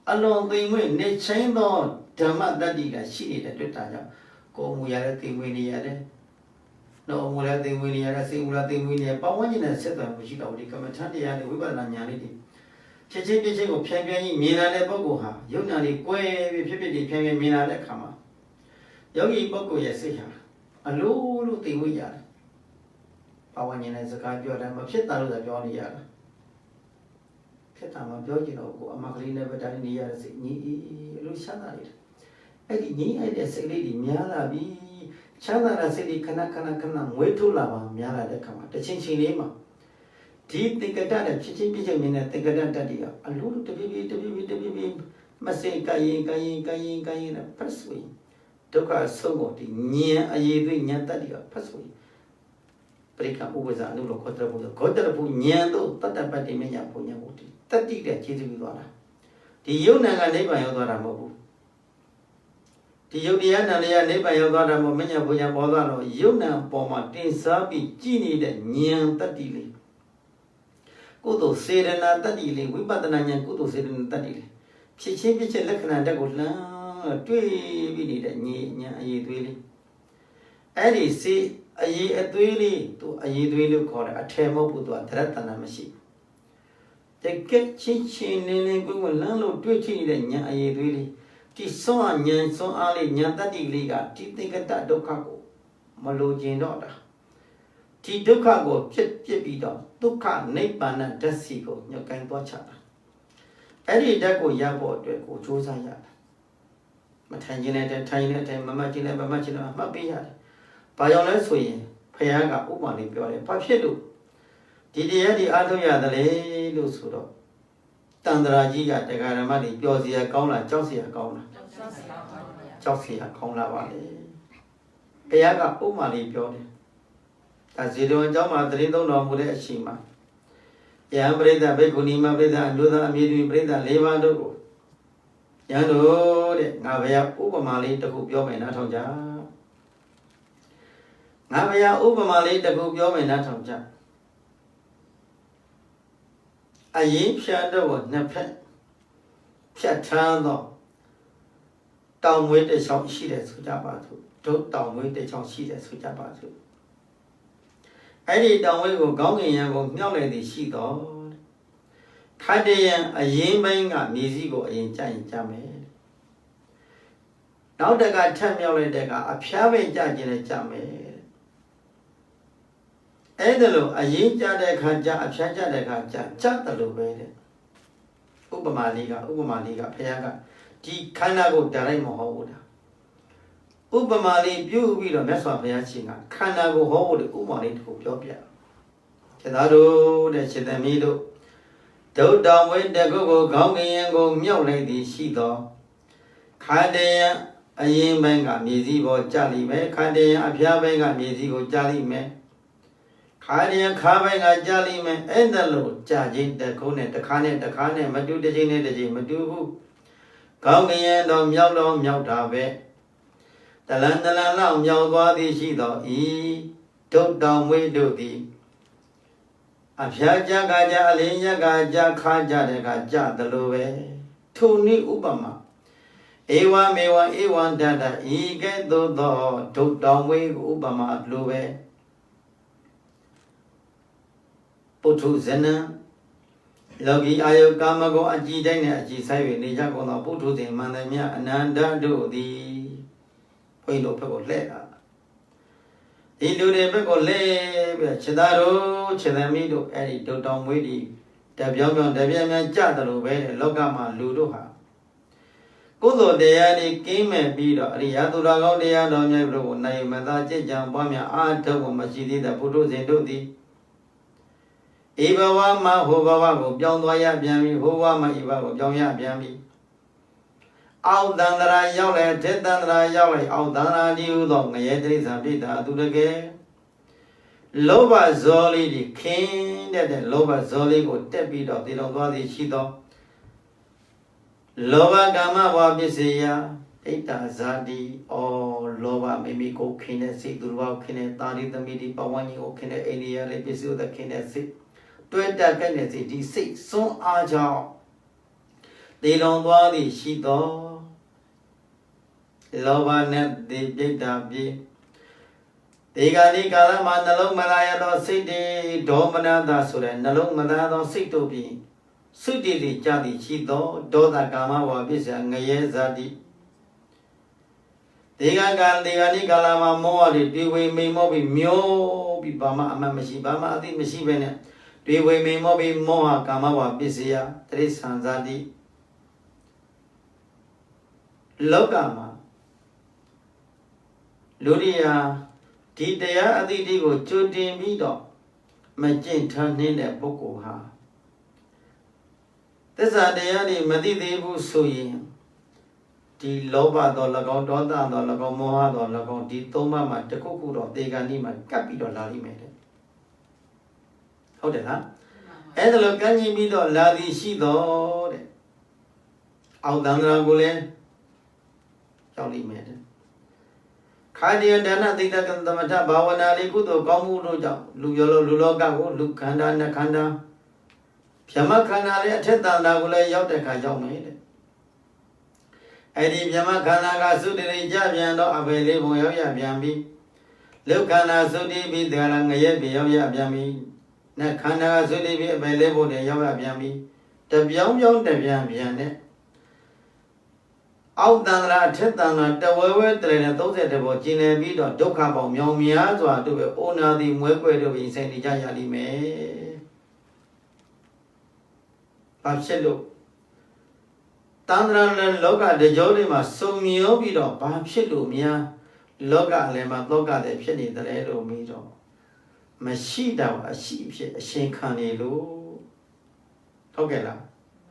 Along the wind, they chained on Tama Dadiga, she did at the time. Go Muyati Winnie. No, Mulating Winnie, I think Mulating Winnie, but when you said that we should only come and turn the other, we were not yanity. Chichi of Champion, Mina de Bogoha, Yunani, Quay, Pippi, Champion, Mina de Kama. Yogi Boko, yes, a low thing we are. Pawan as a card, Jordan, but shit out of the Johnny Yard. Ketama, Georgino, a Maclean never done in the year, Luciana. Eddie, I did say, Lady Miala be. Chana City Kanakana, Wetulava, Miala de Kama, the Chinchinema. Deep the Gadana, Chichimina, the Gadanta, a little to be, Massay, Kayin, Passway. Toka Sogo, near a year, Yantadia, Passway. Break up with a little Cotrabu, Nyando, Tata Patimia, Punyamoti, 30 that Chizuana. The Yuna neighbor Yodara Mobu. The Yudiana neighbor Yogada Momena Buya Bodano, Yuna Poma, Tin Sabi, Gini, the Nyan Tadili. Kudo Serena Tadili, we Badanyan Kudo Serena Tadili. Chichi Lekana Dagula, Tui, the Nya Yedwili. Eddie, see a ye a duili to a Yedwilu call a temo to a Tratana machine. The get Chinchin in Gulano, Twitchy, the Nya Yedwili. So Nyan so Ali Nyantati Liga, Titigata Dokago, Malojin daughter. Ti Dokago, Pipido, Duka, Nepana, Desigo, Yakan Bochata. Eddie Dago Yabo, Draco, Josaya. Matanginate, Tiny, Mamachina, Mamachina, Mapia. Pioneers way, Payaga, Umani, Papilu. Did the Adoya the Lay Lusudo. Tandrajiga, the Garamadi, Josia Kauna, Josia Kauna. Josia Kauna Valley. Payaga Umali Jodi. As you don't jump at the Rindo Nomule Shima. Yambreda, Begunima, Breda, Luda, Midi, Breda, Levando. Yano, Navia Ubamali, the Gubio and Natonja. Navia Ubamali, the Gubio and Natonja. A yin shadow, Nepet. Piatano. Down with the song she that's Sujabatu. Took down with the song she that's Sujabatu. Eddie down with go going and go knowing the she dog. Kadian, a yin bang at Mizigo in Jame. Now they got 10 million, they got a piave judge in a Jame. Edelo, a yin jade kaja, a chaja de kaja, chatalu bede. Ubamaliga, Payaga, T. Kanago Daremo Hoda. Ubamali, you will a mess of Yachina, Kanago hold Umali to Jopia. Chedado, the Chedamido. Though down with the go going and go meow lady, she dog. Kadea, a yin banga, Mizigo, Jolly me, Kadea, a piabanga, Mizigo, Jolly me. Kadea carving a jolly man, and the load, charging the cone, the cane, Madu the Jane, the Madu. Going and on Yellow Myauta. Talan long yaw body she thought e took down way do thee. A Piaja Gaja Alinya Gaja Kaja de Gaja the Lowe. Tony Ubama. Ewa mewa ewan dada e get the took down way Ubama Lowe. Putu Zena. Logi ayo kamago aji dine aji sai nija kono putu de manamia ananda do the point of people later. Indo de Beko le Chedaro Chedamido Eddie Doton Widi Dabion Dabian Jadalo Logama Ludoha. Kudo de Yadi came and beat Riadura de Adonabro Naimada Jam Bamia Anta Machidi the Putu Zendodi. Ibawa ma Hovago, Biondoya Biami, Hova Iba, Bionia Biami. Out Dandara Yale, Tedandra Yale, out Dana Diudong, Yedris and Pita to the gay. Loba Zoli, the king that the Loba Zoli would tap it of the Logodi Chido. Loba Gama Wabisia, Eta Zadi, or Loba Mimiko Kinesi, Durwa Kine, Tari the Midi Pawani, Okine, Elia, Lepisu the Kinesi. တွေ့တတ်တဲ့နေဒီစိတ်စွန်းအားကြောင့်တေလွန်သွားသည်ရှိသောလောဘနဲ့ဒီပြိတ္တာပြေဒီကနေ့ကာလမှာနှလုံးမလာရသောစိတ်တွေဒေါမနတာဆိုတဲ့နှလုံးမလာသောစိတ်တို့ဖြင့်စွတိတိကြသည်ရှိသောဒေါသကာမဝါပစ္စယငရဲဇာတိဒီကနေ့ကာလမှာမောဟတွေတွေ့ဝေမိန်မောပြီးမျောပြီးဘာမှအမှန်မရှိဘာမှအသိမရှိပဲနဲ့တွေ့ဝေမိန်မောပြီးမောဟကာမဝါပစ္စယတရိစ္ဆာန်ဇာတိလောကမှာလူရိယာဒီတရားအသီးတွေကိုကြိုတင်ပြီးတော့မကျင့်ထားနေတဲ့ပုဂ္ဂိုလ်ဟာသစ္စာတရားတွေမသိသေးဘူးဆိုရင်ဒီလောဘတော်၎င်းဒေါသတော်၎င်းမောဟတော်၎င်းဒီသုံးပါးမှာတစ်ခုခုတော့တေဂာနိမှာကပ်ပြီးတော့လာလိမ့်မယ်တဲ့ဟုတ်တယ်လားအဲ့ဒါလိုကန့်ကြီးပြီးတော့လာသည်ရှိတော်တဲ့အောက်တန်ត្រာကိုလည်းရောက်လိမ့်မယ်တဲ့ခါဒီယဒါနသိတကံသမထဘာဝနာလေးကုသိုလ်ကောင်းမှုတို့ကြောင့်လူလောကကိုလူခန္ဓာနဲ့ခန္ဓာဗြဟ္မခန္ဓာလေးအထက်တန်တာကိုလည်းရောက်တဲ့ခါရောက်မယ်တဲ့အဲ့ဒီဗြဟ္မခန္ဓာကသုတရိကြပြန်တော့အဘယ်လေးပုံရောက်ရပြန်ပြီလုခန္ဓာသုတိပြီးတကလားငရဲပြေရောက်ရပြန်ပြီနတ်ခန္ဓာသုတိပြီးအဘယ်လေးပုံနဲ့ရောက်ရပြန်ပြီတပြောင်းပြောင်းတပြန်ပြန်နဲ့အောက်တန်ត្រာအထက်တန်ត្រာတဝဲဝဲတလည်းနဲ့30ဘောကျင်လည်ပြီးတော့ဒုက္ခပေါင်းမြောင်များစွာတို့ပဲအိုနာသည်မွဲကွဲတို့ပြင်ဆိုင်နေကြရလိမ့်မယ်။ဘာဖြစ်လို့တန်ត្រာနဲ့လောကတကြောတွေမှာစုံမျိုးပြီးတော့ဘာဖြစ်လို့များလောကလည်းမှာလောကတဲ့ဖြစ်နေတယ်လို့မေးတော့မရှိတော့အရှိဖြစ်အရှင်ခံနေလို့ဟုတ်ကဲ့လား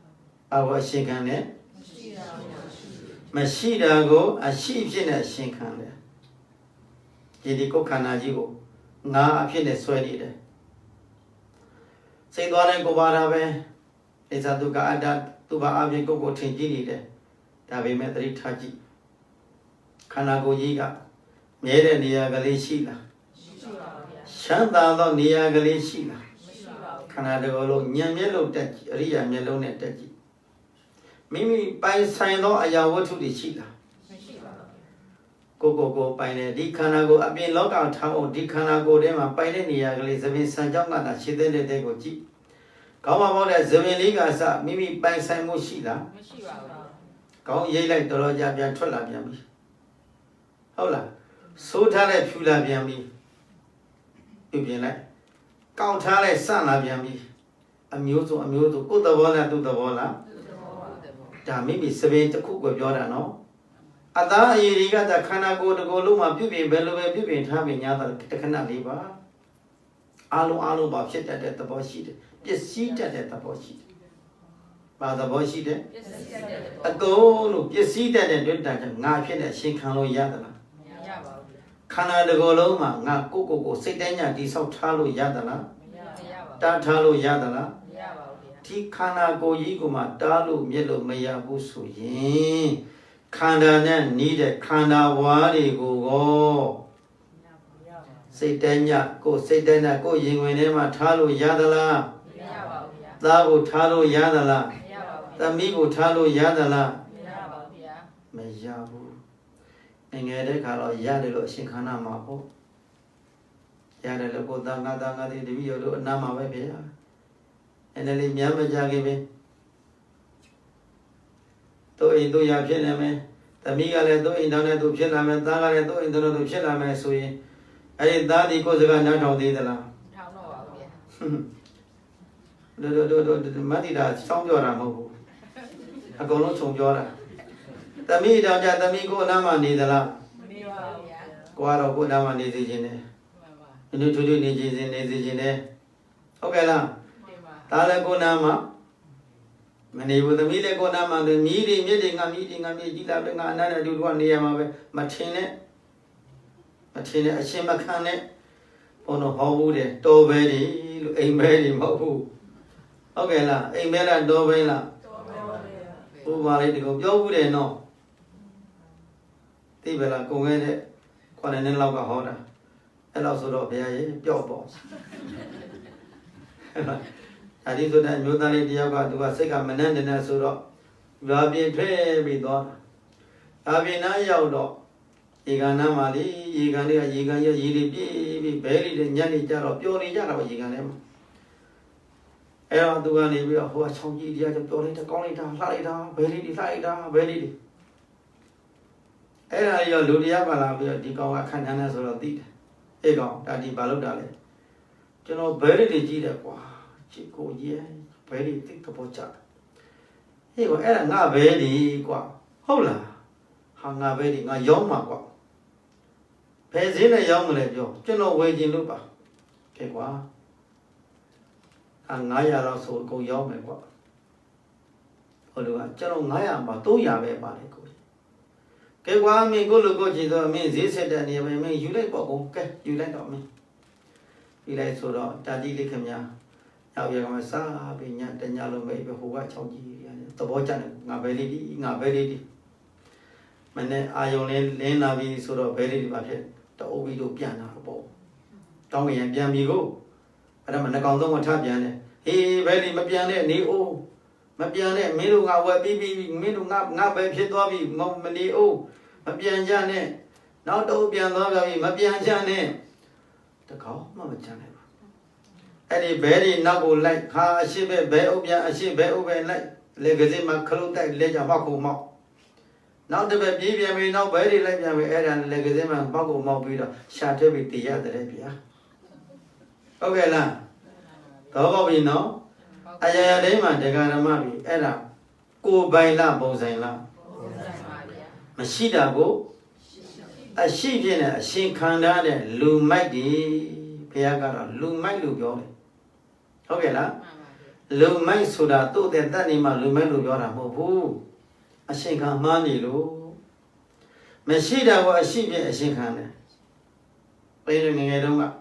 ။အော်အရှင်ခံနေမရှိတာကိုအရှိဖြစ်နဲ့ရှင်းခံတယ်ဒီကိုယ်ခန္ဓာကြီးကိုငါအဖြစ်နဲ့ဆွဲနေတယ်စိတ်သွားတဲ့ကိုပါတာပဲအိသတုကအတ္တသူဘာအပြင်ကိုထင်ကြည့်နေတယ်ဒါပေမဲ့သတိထားကြည့်ခန္ဓာကိုယ်ကြီးကမြဲတဲ့နေရာကလေးရှိလားမရှိပါဘူးဗျာချမ်းသာသောနေရာကလေးရှိလားမရှိပါဘူးခန္ဓာတစ်ခုလုံးဉာဏ်မျက်လုံးတက်ကြည့်အရိယာမျက်လုံးနဲ့တက်ကြည့်မိမိပိုင်ဆိုင်သောအရာဝတ္ထုတွေရှိလားမရှိပါဘူးကိုပိုင်တဲ့ဒီခန္ဓာကိုယ်အပြင်လောကထားအောင်ဒီခန္ဓာကိုယ်ထဲမှာပိုင်တဲ့နေရာကလေးသဘင်ဆံကြောင့်ကတာရှိတဲ့တဲ့ကိုကြည့်ကောင်းပါပေါ့တဲ့သဘင်လေးကစမိမိပိုင်ဆိုင်မှုရှိလားမရှိပါဘူးကောင်းရိတ်လိုက်တော်ကြပြန်ထွက်လာပြန်ပြီဟုတ်လားဆိုးထားတဲ့ဖြူလာပြန်ပြီပြုပြင်လိုက်ကောက်ထားလိုက်စလာပြန်ပြီအမျိုးစုံကိုယ်သဘောလားသူ့သဘောလားဒါမိမိစပင်တစ်ခုကိုပြောတာနော်အသားအရည်တွေကခန္ဓာကိုယ်တစ်ကိုယ်လုံးမှာပြုပြင်ဘယ်လိုပဲပြုပြင်ထားပြင်ညာတာတခဏလေးပါအလုံးပါဖြစ်တတ်တဲ့သဘောရှိတယ်ပစ္စည်းတတ်တဲ့သဘောရှိတယ်ဘာသဘောရှိတယ်ပစ္စည်းတတ်တဲ့သဘောအကုန်လုံးပစ္စည်းတတ်တဲ့တွေ့တာငါဖြစ်တဲ့အရှင်ခံလို့ရသလားမရပါဘူးခန္ဓာတစ်ကိုယ်လုံးမှာငါကိုစိတ်တိုင်းညာတိဆောက်ထားလို့ရသလားမရပါဘူးတားထားလို့ရသလားဒီခန္ဓာကိုယ်ကြီးကိုမှတားလို့မြက်လို့မရဘူးဆိုရင် khanda ne need khanda wari go say danya go say danya go yingwinema talo yadala Dago talo yadala Tamigo talo yadala Mayabu Ningere kalo yadelo shinkana mapo Yadelo go danga de vio nama bebea And then in Yamajagi To Indo Yapiname, Tamiga leto in Dana to Piname, Daga leto in the to Piname Sui. I daddy goes a not on the la. The Matida, some Yoramo. I go not some Jora. Tami down at Tamigo Nama Nidala. Guaro put Nama Nidine. You need to do Nidine. Okay, la. Talago Nama. Many with the Mile Gonama, the meeting, a meeting, another do one near Martine, a Shimakane, on a whole day, Dobedi, a very mohu. Okay, la, a mela dovela. Who wanted to go, Joe would know. Tibela go in it, quite an longer holder. And also, your boss. I did that new Diaga to a second man and a sort Rabbi Trevi daughter. Abina Yaudo. Iganamali, Igania, Igania, Yidi, buried in Yanni Jaro, purely Jaro, Iganem. Era Dugani, we are who are so easy to purely to call it down, Salida, very. Era your Ludiabala, the Goa Canana sort of did. Ego, Daddy Balodale. You know, buried the Gita. Chico, yeah, very thick about chat. He was at a very qua. Hola, hung a very a young ma. Pays in a young lejo, general waging lupa. Kewa. And Naya also go young and what. Although General Naya, but 2 years by the Kewa me go to go to means this said that you like Boko, you like me. You like so daddy Likamia. Now you're going to say, the yellow baby who watch on the Bojan, not very. Mane, I only lane of these sort of very bucket, the Ovido piano bow. Tommy and Biamigo. But I'm a condom of Tabiane. He very Mapiane, Neo. Mapiane, Middle our baby, middle up, not by Pitobi, Momani O. Mapian Jane. Now the Opian Logavi, Mapian Jane. The call, Mama Jane. Any very noble like ha she be obia a she be open like legacy macro that ledger Baco mouth. Now the baby may now very like and legacy and Baco mouth with a shatter with the other Arabia. Okay, la. Go we know. I am a Deganamabi, Era. Go by la Bozella. Mashida go. A sheep in a she canada, Lu mighty, Piagara, Lu might look. Okay, la. Lu mai soda to the Danima Lumelu Yora Mobu. A shinkan money lo. Mashida was a sheep a shinkan. Waiting in Edoma.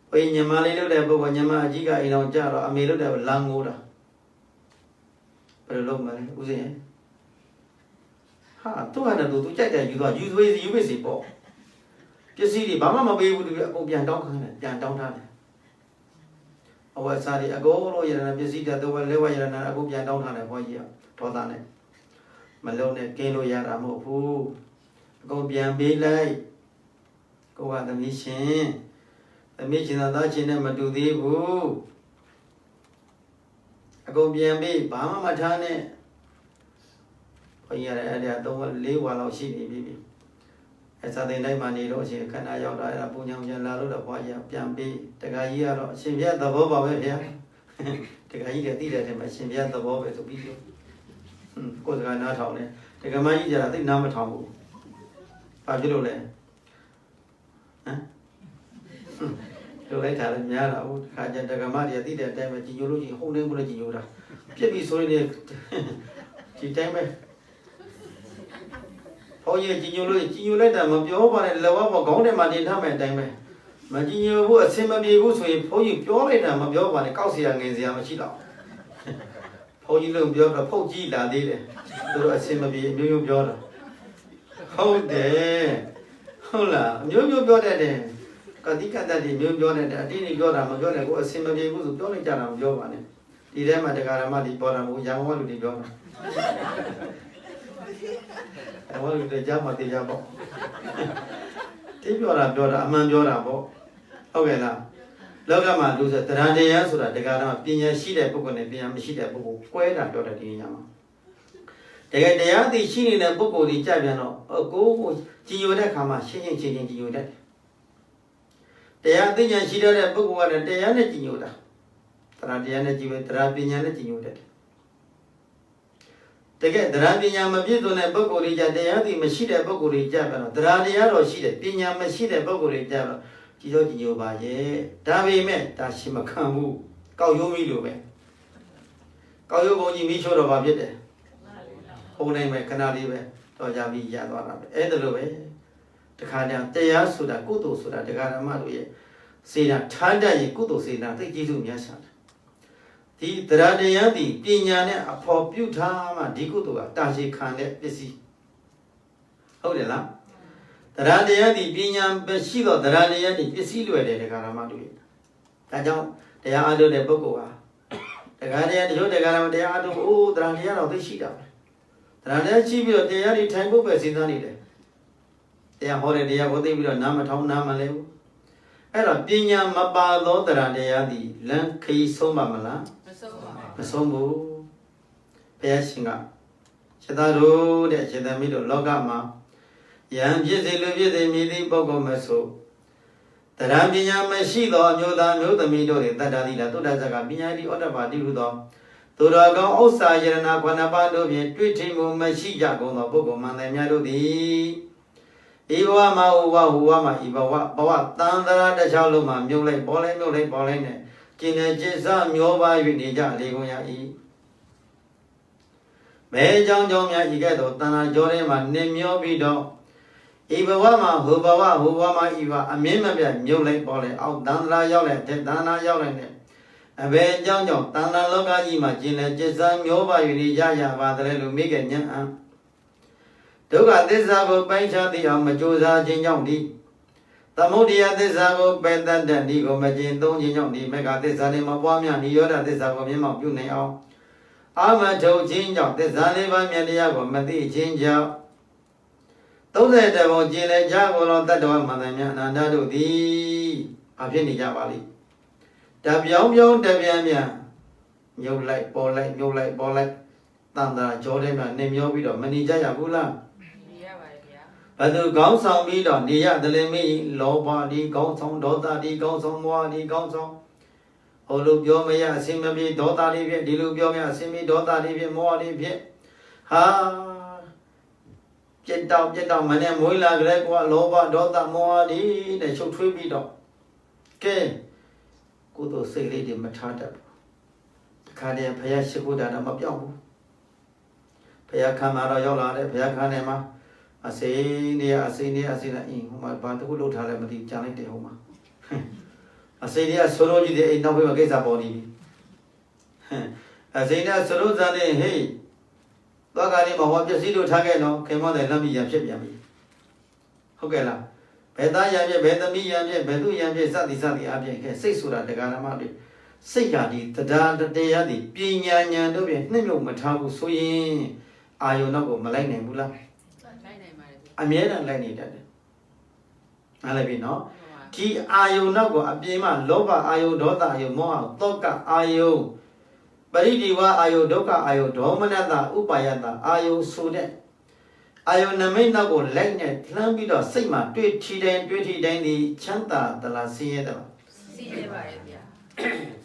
When your Mali level when your Majiga in Ojara, I made it a long order. But a low man, who's in? Ha, 200 to check that you got used with you busy ball. Just see the Bama be able to go down. Our Sadi ago, and a visit that the one level and a go down on a boy here, Todane. Malone, Kano Yaramo, who go beyond be like go at the mission. The mission of that cinema do the woo. I go beyond be, Bama Matane. For year, I don't live while I see the baby. As I think money, she can I out a punyam yellow, the boy, Piambi, the guy here, she had the bob here. The guy here did it, and she had the bob to be. Because I not on it. The Gamma, I think, number Tom. Pabulole. You later, Yara, Kaja, the Gamma, did that damage you holding with you. Pibby so in she came back. Oh, you let them of your and love of golden money time and time. Imagine you were similar good to for you pure them of your one, Causia against the Amachila. ုန်းကြီးလုံးပြောတော့ဖုတ်ကြီးလာသေးတယ်သူတို့အစင်မပြေမျိုးမျိုးပြောတာဟုတ်တယ်ဟုတ်လားအမျိုးမျိုးပြောတတ်တယ်ကတိကတ္တတွေမျိုးပြောနေတယ်အတင်းကြီးပြောတာမပြောနဲ့ကိုအစင်မပြေဘူးဆိုပြောလိုက်ကြတာမပြောပါနဲ့ဒီထဲမှာတရားဓမ္မတွေပေါ်တာမဟုတ်ရံဝလူတွေပြောတာရံဝလူတွေကြားမှာတရားပေါ့တိပြောတာအမှန်ပြောတာပေါ့ဟုတ်ကဲ့လားလောကမှာလူဆိုတရားတရားဆိုတာတရားဓမ္မပညာရှိတဲ့ပုဂ္ဂိုလ်နဲ့ပညာမရှိတဲ့ပုဂ္ဂိုလ်ကွဲတာပြောတဲ့ဒီညမှာတကယ်တရားသိရှိနေတဲ့ပုဂ္ဂိုလ်ကြီးကြပြန်တော့ကိုယ်ကြည်ညိုတဲ့ခါမှာရှင်းကြည်ညိုတတ်တရားသိဉာဏ်ရှိတဲ့ပုဂ္ဂိုလ်ကလည်းတရားနဲ့ကြည်ညိုတာတရားနဲ့ကြည်ပဲတရားပညာနဲ့ကြည်ညိုတတ်တကယ်တရားပညာမပြည့်စုံတဲ့ပုဂ္ဂိုလ်ကြီးကြတရားသိမရှိတဲ့ပုဂ္ဂိုလ်ကြီးကြပြန်တော့တရားတော့ရှိတယ်ပညာမရှိတဲ့ပုဂ္ဂိုလ်ကြီးကြတော့ကြည်ညိုပါရဲ့ဒါပေမဲ့ဒါရှိမခံဘူးကောက်ရိုးမိလို့ပဲကောက်ရိုးဘုံကြီးမိချိုးတော့ဘာဖြစ်တယ်ပုံနိုင်မယ်ခဏလေးပဲတော့ကြပြီးရသွားတာပဲအဲ့ဒါလိုပဲတခါတည်းတရားဆိုတာကုသိုလ်ဆိုတာတရားဓမ္မတို့ရဲ့စေနာထားတတ်ရင်ကုသိုလ်စေနာသိကျေးဇူးများရှာတယ်ဒီတရားတရားဒီပညာနဲ့အဖော်ပြုထားမှဒီကုသိုလ်ကတာရှည်ခံတဲ့ပစ္စည်းဟုတ်တယ်လားတရားတရားဒီပညာပဲရှိတော့တရားတရားဒီပစ္စည်းလွယ်တယ်တရားဓမ္မတို့ရဲ့ဒါကြောင့်တရားအားထုတ်တဲ့ပုဂ္ဂိုလ်ဟာတရားတရားတချို့တရားဓမ္မတရားအားထုတ်တရားတရားတော့သိရှိတာပဲတရားတရားရှိပြီးတော့တရားတွေထိုင်ဖို့ပဲစဉ်းစားနေတယ်တရားဟောတဲ့တရားကိုသိပြီးတော့နားမထောင်နားမလဲဘူးအဲ့တော့ပညာမပါသောတရားတရားသည်လမ်းခရီးဆုံးပါမလားမဆုံးဘူးဘုရားရှင်ကရှင်သာတို့တဲ့ရှင်သမီးတို့လောကမှာယံဖြစ်စေလူဖြစ်စေမြည်သည့်ပုဂ္ဂိုလ်မဆိုတရားပညာမရှိသောအမျိုးသားမျိုးသမီးတို့တွေတတ္တာသီလသုဒ္ဓဇကပညာတိဩတ္တပါတိဟုသောသူတော်ကောင်းဥစ္စာယရဏခွဏပါတို့ဖြင့်တွေ့ထိမှုမရှိကြကုန်သောပုဂ္ဂိုလ်မှန်တယ်များတို့သည်ဤဘဝမှာဟူဝမှာဤဘဝတန်ត្រာတစ်ချောင်းလုံးမှာမြုပ်လိုက်ပေါ်လိုက်နဲ့ကျင်တဲ့จิตစမျောပါ၍နေကြလေကုန်ရ၏မဲကြောင်းများဤကဲ့သို့တဏှာကြောထဲမှာနေမျောပြီးတော့ဤဘဝမှာဟူဘဝမှာဤဘအမြင့်မပြတ်မြုပ်လိုက်ပေါ်လိုက်အောက်တန်ត្រာရောက်လိုက်တဲ့တဏှာရောက်လိုက်တဲ့အဘယ်ကြောင့်တဏှာလောကကြီးမှာကျင်တဲ့จิตစမျောပါ၍နေကြရပါတယ်လို့မိခင်ညံ့ဒုက္ခသစ္စာကိုပိုင်းခြားသိအောင်မကြိုးစားခြင်းကြောင့်ဒီသမုဒယသစ္စာကိုပယ်တတ်တဲ့ဒီကိုမကျင်သုံးခြင်းကြောင့်ဒီမေဃသစ္စာနဲ့မပွားများနိရောဓသစ္စာကိုမြင်မောက်ပြုနိုင်အောင်အာမထုတ်ခြင်းကြောင့်သစ္စာလေးပါးမြတ်တရားကိုမသိခြင်းကြောင့်30ဘုံကျင်လေကြကိုလောတတ္တဝမန္တမြအနန္တတို့သည်အဖြစ်နေကြပါလိမ့်တပြောင်းတပြန်မြုပ်လိုက်ပေါ်လိုက်မြုပ်လိုက်ပေါ်လိုက်တန်တာကြောထဲမှာနေမျောပြီးတော့မနေကြရဘူးလားနေရပါတယ်ဗျာဘသူကောင်းဆောင်ပြီးတော့နေရတယ်လေမိလောဘဒီကောင်းဆောင်ဒေါသဒီကောင်းဆောင်မောဟဒီကောင်းဆောင်ဟိုလိုပြောမရအစင်မပြေဒေါသလေးဖြစ်ဒီလိုပြောမရအစင်မပြေဒေါသလေးဖြစ်မောဟလေးဖြစ်ဟာပြတ်တော့မနဲ့မွေးလာကြတဲ့ကွာလောဘဒေါသမောဟဒီနဲ့ချုပ်ထွေးပြီးတော့ကဲကုသိုလ်စိတ်လေးတွေမထားတတ်ဘူးတခါတည်းဘုရားရှိခိုးတာတော့မပြောင်းဘူးဘုရားခံမှာတော့ရောက်လာတယ်ဘုရားခံနေမှာအစိနေအစိနေဟိုမှာဘာတခုလှုပ်ထားလဲမသိကြံလိုက်တယ်ဟိုမှာအစိနေဆိုလိုကြီးတဲ့အိမ်နောက်ဘက်မှာကိစ္စပေါ်နေပြီအစိနေဆိုလိုဇာနေဟေးသွားကလေးမှာဟောပစ္စည်းတို့ထားခဲ့တော့ခင်မောတဲ့လက်မီရဖြစ်ပြန်ပြီဟုတ်ကဲ့လားဘယ်သားရံဖြစ်ဘယ်သမီးရံဖြစ်ဘယ်သူရံဖြစ်စသည်အပြင်ခဲစိတ်ဆိုတာတရားဓမ္မတွေစိတ်ဓာတ်ဒီတရားတရားဒီပညာဉာဏ်တို့ဖြင့်နှိမ့်မြုပ်မထားဘူးဆိုရင်အာယုန်တော့ကိုမလိုက်နိုင်ဘူးလားလိုက်နိုင်ပါတယ်အမြဲတမ်းလိုက်နေတတ်တယ်နားလည်ပြီနော်ဒီအာယုန်တော့ကိုအပြင်မှာလောဘအာယုန်ဒေါသအာယုန်မောဟသောကအာယုန်ပရိဒီဝအာယုန်ဒုက္ခအာယုန်ဒေါမနတဥပါယတအာယုန်ဆိုတဲ့အာယုန်နမိတ်နောက်ကိုလိုက်နဲ့လှမ်းပြီးတော့စိတ်မှာတွေ့ထီတိုင်းဒီချမ်းသာသလားဆင်းရဲတယ်ဆင်းရဲပါရဲ့ဗျာ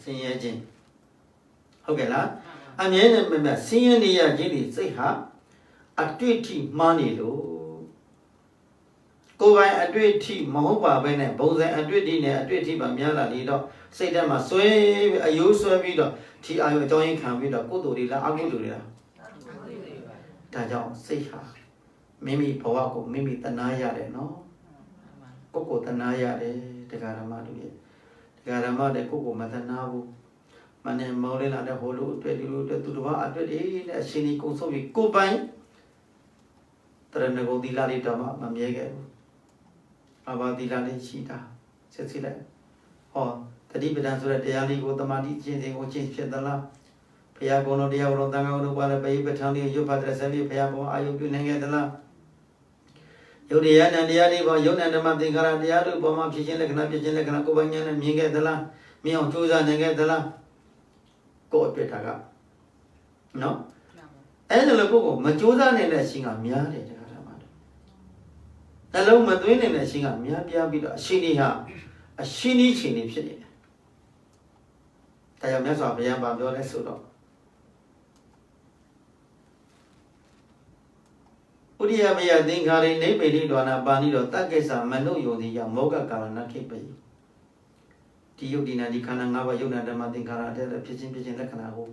ဆင်းရဲခြင်းဟုတ်ကဲ့လားအမြဲတမ်းမြတ်ဆင်းရဲနေရခြင်းဒီစိတ်ဟာအတွေ့အထိမှားနေလို့ကိုယ်ပိုင်အတွေ့အထိမဟုတ်ပါဘဲနဲ့ဘုံစံအတွေ့အထိနဲ့အတွေ့အထိပါများလာနေတော့စိတ်ထဲမှာဆွဲအယိုးဆွဲပြီးတော့ဒီအာယုအကြောင်းရင်းခံပြီးတော့ကုသိုလ်တွေလားအကုသိုလ်တွေလားဒါကြောင့်စိတ်ဟာမိမိဘဝကိုမိမိတနာရတယ်နော်ကိုယ်တနာရတယ်တရားဓမ္မတို့ရဲ့တရားဓမ္မတဲ့ကိုယ်မတနာဘူးမ နဲ့မောင်းလင်းလာတဲ့ဟိုလိုအတွက်ဒီလိုအတွက်သူတစ်ပါးအတွက်ဒီတဲ့အရှင်ကြီးကုံဆုံးပြီးကိုပိုင်တရဏဂုံသီလလေးတော့မမြဲခဲ့ဘူးအဘာသီလလေးရှိတာဆက်စစ်လိုက်ဟောတတိပဒံဆိုတဲ့တရားလေးကိုတမာတိကျင့်စဉ်ကိုကျင့်ဖြစ်သလားဘုရားကုံတော်တရားတော်တန်ခါတော်ဘာလဲပိပဋ္ဌာန်းလေးရုပ်ဖတ်တဲ့ဆက်ပြီးဘုရားပေါ်အာယုပြုနိုင်ခဲ့သလားယုတ်တရားနဲ့တရားတွေပေါ်ယုတ်နဲ့ဓမ္မသင်္ခါရတရားတို့ပေါ်မှာဖြစ်ခြင်းလက္ခဏာဖြစ်ခြင်းလက္ခဏာကိုယ်ပိုင်ဉာဏ်နဲ့မြင်ခဲ့သလားမြင်အောင်ကြိုးစားနိုင်ခဲ့သလားကိုယ်အတွက်တာကနော်အဲ့ဒါလည်းကိုယ်မကြိုးစားနိုင်တဲ့အရှင်ကများတယ်တရားဓမ္မတွေနှလုံးမသွင်းနိုင်တဲ့အရှင်ကများပြားပြီးတော့အရှင်ကြီးဟာအရှင်ကြီးရှင်ကြီးဖြစ်နေတယ်တရားမြတ်စွာဘုရားပြောလဲဆိုတော့ဥရိယမယသင်္ခါရိနိဗ္ဗေဒိဒဝနာပါဏိတော်တက္ကိစ္စမနုယုံတိယမောဂကာလနာခိပယဒီယုတ်ဒီနာဒီခန္ဓာ၅ပါးယုတ်နာဓမ္မသင်္ခါရတဲ့ဖြစ်ခြင်းလက္ခဏာကို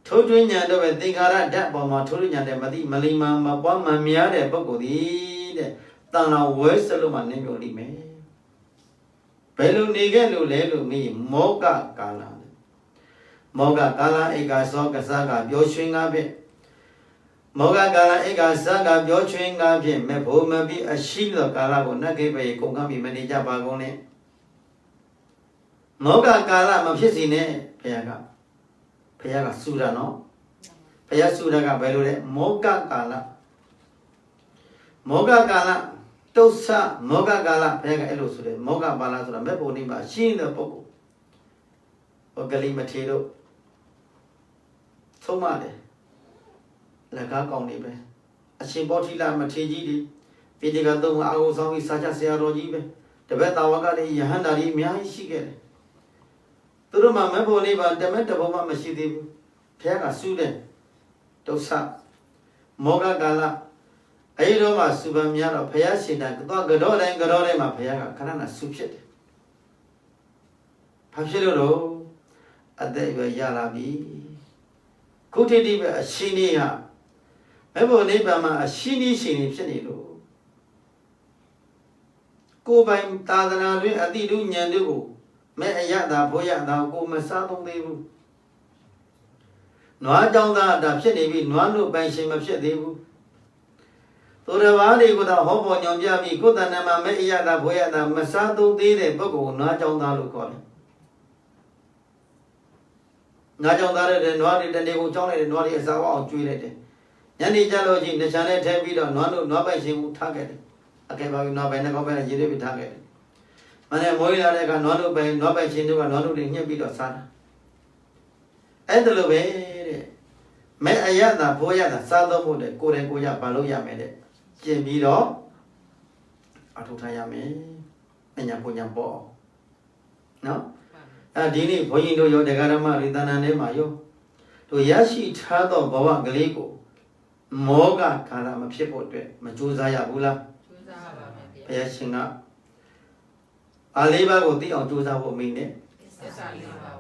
ထိုးထွင်းဉာဏ်တော့ပဲသင်္ခါရဓာတ်ပေါ်မှာထိုးထွင်းဉာဏ်တဲ့မသိမလိမ္မာမပွားမများတဲ့ပုဂ္ဂိုလ်ဒီတဲ့တန်လာဝဲစလုံးမှာနေမျိုးလိမ့်မယ်ဘယ်လိုနေခဲ့လို့လဲလို့မေးမောဂကာလမောဂကာလဧကသောကစားကပြောရွှင်ကားဖြင့်မောဂကာလဧကစားကပြောရွှင်ကားဖြင့်မဖို့မပြီးအရှိသောကာလကိုနတ်ကိပေကုန်ကမ်းပြီးမနေကြပါကုန်နဲ့မောဂကာလမဖြစ်စီနဲ့ဘုရားကစူတာနော်ဘုရားစူတာကဘယ်လိုလဲမောဂကာလတုဆမောဂကာလဘုရားကအဲ့လိုဆိုတယ်မောဂပါဠဆိုတာမဲ့ဖို့နေပါရှင်းတဲ့ပုဂ္ဂိုလ်ဟောကလေးမထေတို့သုံးပါတယ်လက်ကားကောင်းနေပဲအရှင်ဘောဓိလမထေကြီးဒီပိဋကသုံးအာဟုဆောင်ပြီးစာချဆရာတော်ကြီးပဲတပည့်တာဝကလည်းယဟန္တာကြီးအများကြီးရှိခဲ့တယ်သူတို့မှမဲ့ဖို့နေပါတမက်တဘုံမှမရှိသေးဘူးဘုရားကစူးတယ်ဒုစမောဂကာလအဲ့တော့မှစုပန်များတော့ဘုရားရှင်တန်ကတော့ကတော့တိုင်းမှာဘုရားကခဏခဏဆူဖြစ်တယ်ဘာဖြစ်လို့တော့အသက်အရွယ်ရလာပြီခုထိတိပဲအရှင်ကြီးဟာမဲ့ဖို့နိဗ္ဗာန်မှာအရှင်ကြီးရှင်ကြီးဖြစ်နေလို့ကိုယ်ပိုင်သာသနာတွင်အတိတုဉာဏ်တို့ကိုမဲ့အယတာဘောရတာကိုမစားသုံးသေးဘူးနွားကြောင့်သာဒါဖြစ်နေပြီနွားတို့ပိုင်ရှင်မဖြစ်သေးဘူးသူတော်ဘာတွေကိုတော့ဟောပေါ်ညွန်ပြပြီးကိုယ်တဏ္ဍမှာမဲ့အယတာဘောရတာမစားသုံးသေးတဲ့ပုဂ္ဂိုလ်နွားကြောင့်သာလို့ခေါ်တယ်နွားကြောင့်သာတဲ့နွားတွေတနေ့ကိုကြောင်းလိုက်တဲ့နွားတွေအစာဝအောင်ကျွေးလိုက်တယ်ညနေကျလို့ချင်းတခြားနဲ့ထဲပြီးတော့နွားပိုင်ရှင်ကိုထားခဲ့တယ်အကဲပါပြီးနွားပိုင်နဲ့ကောင်းပိုင်နဲ့ရေတွေပြီးထားခဲ့တယ်မနေ့မွေးလာတဲ့ကနွားပိုင်ရှင်တို့ကနွားတို့တွေညှက်ပြီးတော့စားတာအဲ့ဒါလိုပဲတဲ့မဲ့အယတာဘောရတာစားသုံးဖို့တဲ့ကိုယ်တိုင်ကိုရဘာလို့ရမယ်တဲ့ကျင့်ပြီးတော့အထောက်ထားရမယ်ပညာပညာပေါ့နော်ဒီနေ့ဘုန်းကြီးတို့ရောတရားဓမ္မရိသနာထဲမှာရောတို့ရရှိထားသောဘဝကလေးကိုမောဂကာလမဖြစ်ဖို့အတွက်မကြိုးစားရဘူးလားကြိုးစားပါမယ်ဘုရားရှင်ကအားလေးပါးကိုသိအောင်ကြိုးစားဖို့မိနေသစ္စာလေးပါးပါ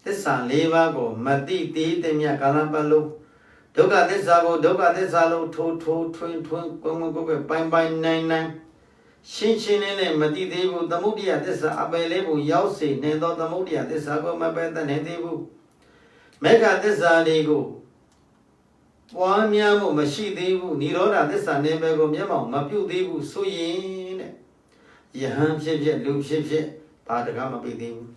သစ္စာလေးပါးကိုမသိသေးတဲ့မြတ်ကာလပတ်လုံးဒုက္ခသစ္စာကိုဒုက္ခသစ္စာလုံးထိုးထွင်းကိုပိုင်နိုင်ရှင်းနဲ့မသိသေးဘူးသမုဒိယသစ္စာအပယ်လေးကိုရောက်စေနေသောသမုဒိယသစ္စာကိုမပယ်တတ်နိုင်သေးဘူးမေဃသစ္စာလေးကိုပွားများမှုမရှိသေးဘူးនិရောဓသစ္စာနယ်ပယ်ကိုမျက်မှောက်မပြုတ်သေးဘူးဆိုရင်တဲ့ယဟန်ဖြစ်လူဖြစ်ဘာတကမပိတ်သေးဘူး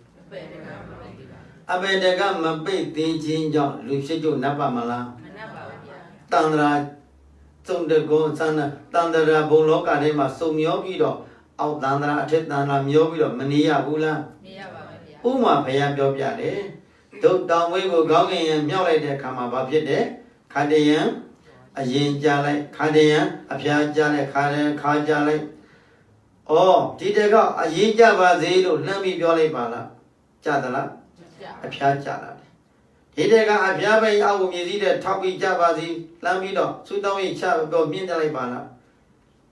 အပယ်တကမပိတ်သေးခြင်းကြောင့်လူဖြစ်ကြနပ်ပါမလားမနပ်ပါဘူးဗျာတန္တရာသုံးတကောသန္တန္တရာဘုံလောကထဲမှာစုံမျောပြီးတော့အောက်တန္တရာအထက်တန္တရာမျောပြီးတော့မနေရဘူးလားနေရပါဘူးဗျာဥမာဘုရားပြောပြတယ်ဒုတောင်ဝေးကိုခေါင်းငင်ရမြောက်လိုက်တဲ့အခါမှာဘာဖြစ်တယ်ခါတယံအရင်ကြလိုက်ခါတယံအဖျားကြလိုက်ခါကြလိုက်ဩဒီတကအရင်ကြပါစေလို့လှမ်းပြီးပြောလိုက်ပါလားကြသလားအဖျားကြလာတယ်ဒီတကအဖျားပဲအောက်ကိုမြည်စည်းတဲ့ထောက်ပြီးကြပါစေလှမ်းပြီးတော့စူတောင်းရင်ချတော့မြင့်ကြလိုက်ပါလား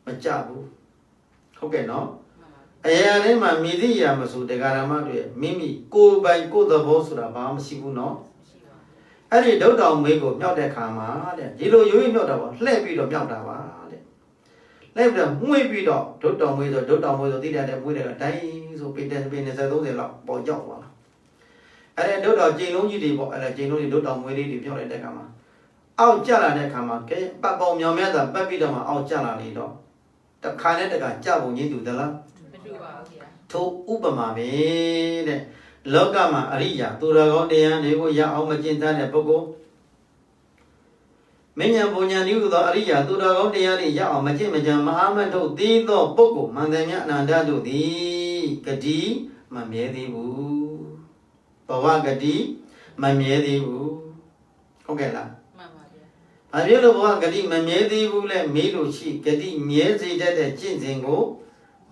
မကြဘူးဟုတ်ကဲ့နော်အရာလေးမှာမြည်စည်းရမဆိုတရားဓမ္မတွေမိမိကိုယ်ပိုင်ကိုယ်သဘောဆိုတာဘာမှမရှိဘူးနော်အဲ့ဒီဒုတ်တောင်မေးကိုမြောက်တဲ့ခါမှာတဲ့ဒီလိုရိုးရိုးမြောက်တာပါလှည့်ပြီးတော့မြောက်တာပါတဲ့လှည့်ပြီးတော့မှုေးပြီးတော့ဒုတ်တောင်မေးဆိုတိတတ်တဲ့မှုေးတဲ့တိုင်းဆိုပေ30လောက်ပေါ်ကြောက်သွားလား အဲ့ဒါတို့တော့ကျင်းလုံးကြီးတွေပေါ့အဲ့ဒါကျင်းလုံးတွေတို့တောင်မွေးလေးတွေပြောလိုက်တဲ့ခါမှာအောက်ကျလာတဲ့ခါမှာကဲပတ်ပေါင်းမြောင်မြတ်တာပတ်ပြီးတော့မှအောက်ကျလာလေတော့တခါနဲ့တခါကြပုံချင်းတူသလားမတူပါဘူးဗျာထိုဥပမာပဲတဲ့လောကမှာအရိယာသူတော်ကောင်းတရားတွေကိုရအောင်မကျင့်တတ်တဲ့ပုဂ္ဂိုလ်မဉ္ဇဉ်ပုံညာနည်းဟူသောအရိယာသူတော်ကောင်းတရားတွေရအောင်မကျင့်မကြံမအားမထုတ်သေးသောပုဂ္ဂိုလ်မန္တမြအနန္တတို့သည်ဂတိမမြဲသေးဘူးဘဝဂတိမမြဲသေးဘူးဟုတ်ကဲ့လားမှန်ပါဗျာဘာဖြစ်လို့ဘဝဂတိမမြဲသေးဘူးလဲမေးလို့ရှိဂတိမြဲစေတတ်တဲ့ကျင့်စဉ်ကို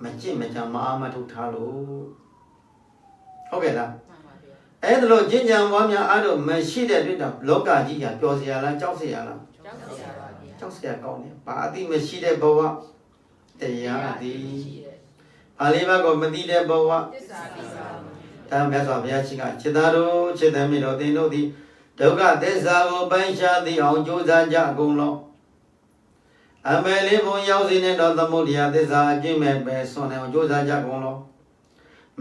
မကျင့်မကြံမအားမထုတ်ထားလို့ဟုတ်ကဲ့လားအဲ့ဒါလို့ကျင့်ကြံပွားများအားလို့မရှိတဲ့အတွက်တော့လောကကြီးကပျော်စရာလားကြောက်စရာလားကြောက်စရာကောင်းတယ်ဘာအတိမရှိတဲ့ဘဝတရားအတိအားလေးပါးကိုမသိတဲ့ဘဝသစ္စာလေးပါဒါမြတ်စွာဘုရားရှင်ကจิตသားတို့จิตသမီးတို့သင်တို့သည်ဒုက္ခသစ္စာကိုပိုင်းခြားသိအောင်ကြိုးစားကြကုန်လောအမေလေးဘုံရောက်စီနေတော့သမုဒိယသစ္စာအကျင့်မဲ့ပဲဆွန်နေအောင်ကြိုးစားကြကုန်လော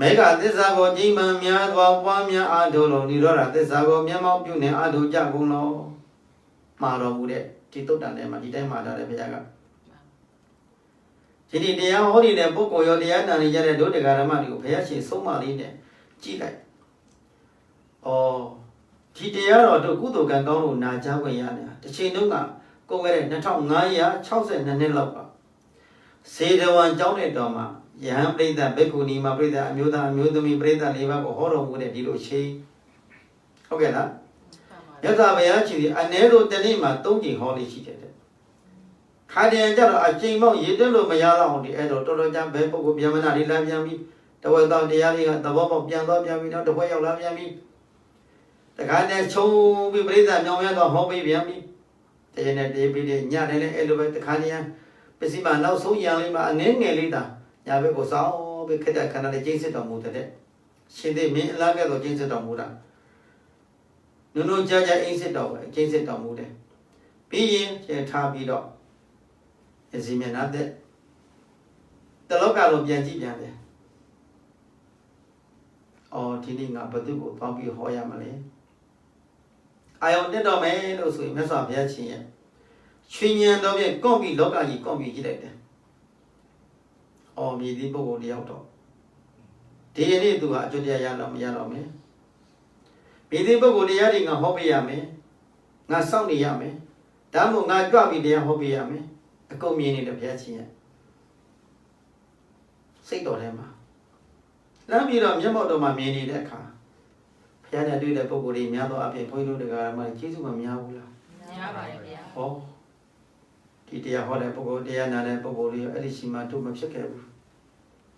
မေဃသစ္စာကိုကြီးမှန်များစွာပွားများအားထုတ်လို့និရောဓသစ္စာကိုမျက်မှောက်ပြုနေအားထုတ်ကြကုန်လောမှာတော်မူတဲ့ဒီတုတ်တန်ထဲမှာဒီတိုင်းမှာထားတဲ့ဘုရားကဒီတရားဟောနေတဲ့ပုဂ္ဂိုလ်ရောတရားနာနေကြတဲ့ဒုဒကာရမတွေကိုဘုရားရှင်ဆုံးမလေးနဲ့ကြည့်လိုက်။အော်ဒီတရားတော်တို့ကုသိုလ်ကံကောင်းလို့နာကြားခွင့်ရနေတာတစ်ချိန်တုန်းကကုန်ခဲ့တဲ့2562နှစ်လောက်ကစေတဝန်ကျောင်းတဲ့တော်မှာယဟန်ပရိသတ်ဘိက္ခုနီမပရိသတ်အမျိုးသားအမျိုးသမီးပရိသတ်၄ပါးကိုဟောတော်မူတဲ့ဒီလိုရှိဟုတ်ကဲ့လားမြတ်စွာဘုရားရှင်ဒီအ ਨੇ တို့တနေ့မှာ3ကြိမ်ဟောလေးရှိတယ်တဲ့ခါတည်းကျတော့အကြိမ်ပေါင်းရည်တွက်လို့မရတော့အောင်ဒီအဲ့တော့တော်တော်ကြာဘဲပုဂ္ဂိုလ်ဗျမနာလေးလမ်းပြန်ပြီးတဝက်တော့တရားလေးကသဘောပေါက်ပြန်တော့ပြန်ပြီးတော့တဝက်ရောက်လာပြန်ပြီးတခါတည်းချုံပြီးပရိသတ်မြောင်ရတော့ဟောပြီးပြန်ပြီးတရနဲ့တေးပြီးညတယ်လည်းအဲ့လိုပဲတခါတည်းပစ္စည်းမနောက်ဆုံးရံလေးမှာအနည်းငယ်လေးတာညာဘက်ကိုစောင်းပြီးခက်တဲ့ခန္ဓာလေးကျိန်းစစ်တော်မူတဲ့ရှင်သေးမင်းအလားကဲ့သို့ကျိန်းစစ်တော်မူတာနုံနုံကြာကြာအင်းစစ်တော်ပဲကျိန်းစစ်တော်မူတယ်ပြီးရင်ကျထားပြီးတော့အစီမျက်နှာတဲ့တလောကလုံးပြန်ကြည့်ပြန်တယ်အော်ဒီနေ့ငါဘယ်သူ့ကိုတောင်းပြီးဟောရမလဲအာယုန်တက်တော်မယ်လို့ဆိုရင်မြတ်စွာဘုရားရှင်ရဲ့ချွေဉဏ်တော်ဖြင့်ကော့ပြီးလောကကြီးကော့ပြီးကြည့်လိုက်တယ်အော်မြည်သည့်ပုဂ္ဂိုလ်တယောက်တော့ဒီနေ့သူဟာအကျွတ်တရားရတော့မရတော့မယ်မြည်သည့်ပုဂ္ဂိုလ်တရားတွေငါဟောပေးရမယ်ငါစောင့်နေရမယ်ဒါမှမဟုတ်ငါကြွပြီးတရားဟောပေးရမယ်အကုန်မြင်နေတဲ့ဘုရားရှင်ရဲ့စိတ်တော်ထဲမှာလမ်းပြီးတော့မျက်မှောက်တော်မှာမြင်နေတဲ့အခါဘုရားနဲ့တွေ့တဲ့ပုဂ္ဂိုလ်တွေများသောအဖြစ်ဘုန်းကြီးတို့တရားမှကျေးဇူးမများဘူးလားများပါတယ်ဗျာဟောဒီတရားဟောတဲ့ပုဂ္ဂိုလ်တရားနာတဲ့ပုဂ္ဂိုလ်တွေအဲ့ဒီရှိမှတို့မဖြစ်ခဲ့ဘူး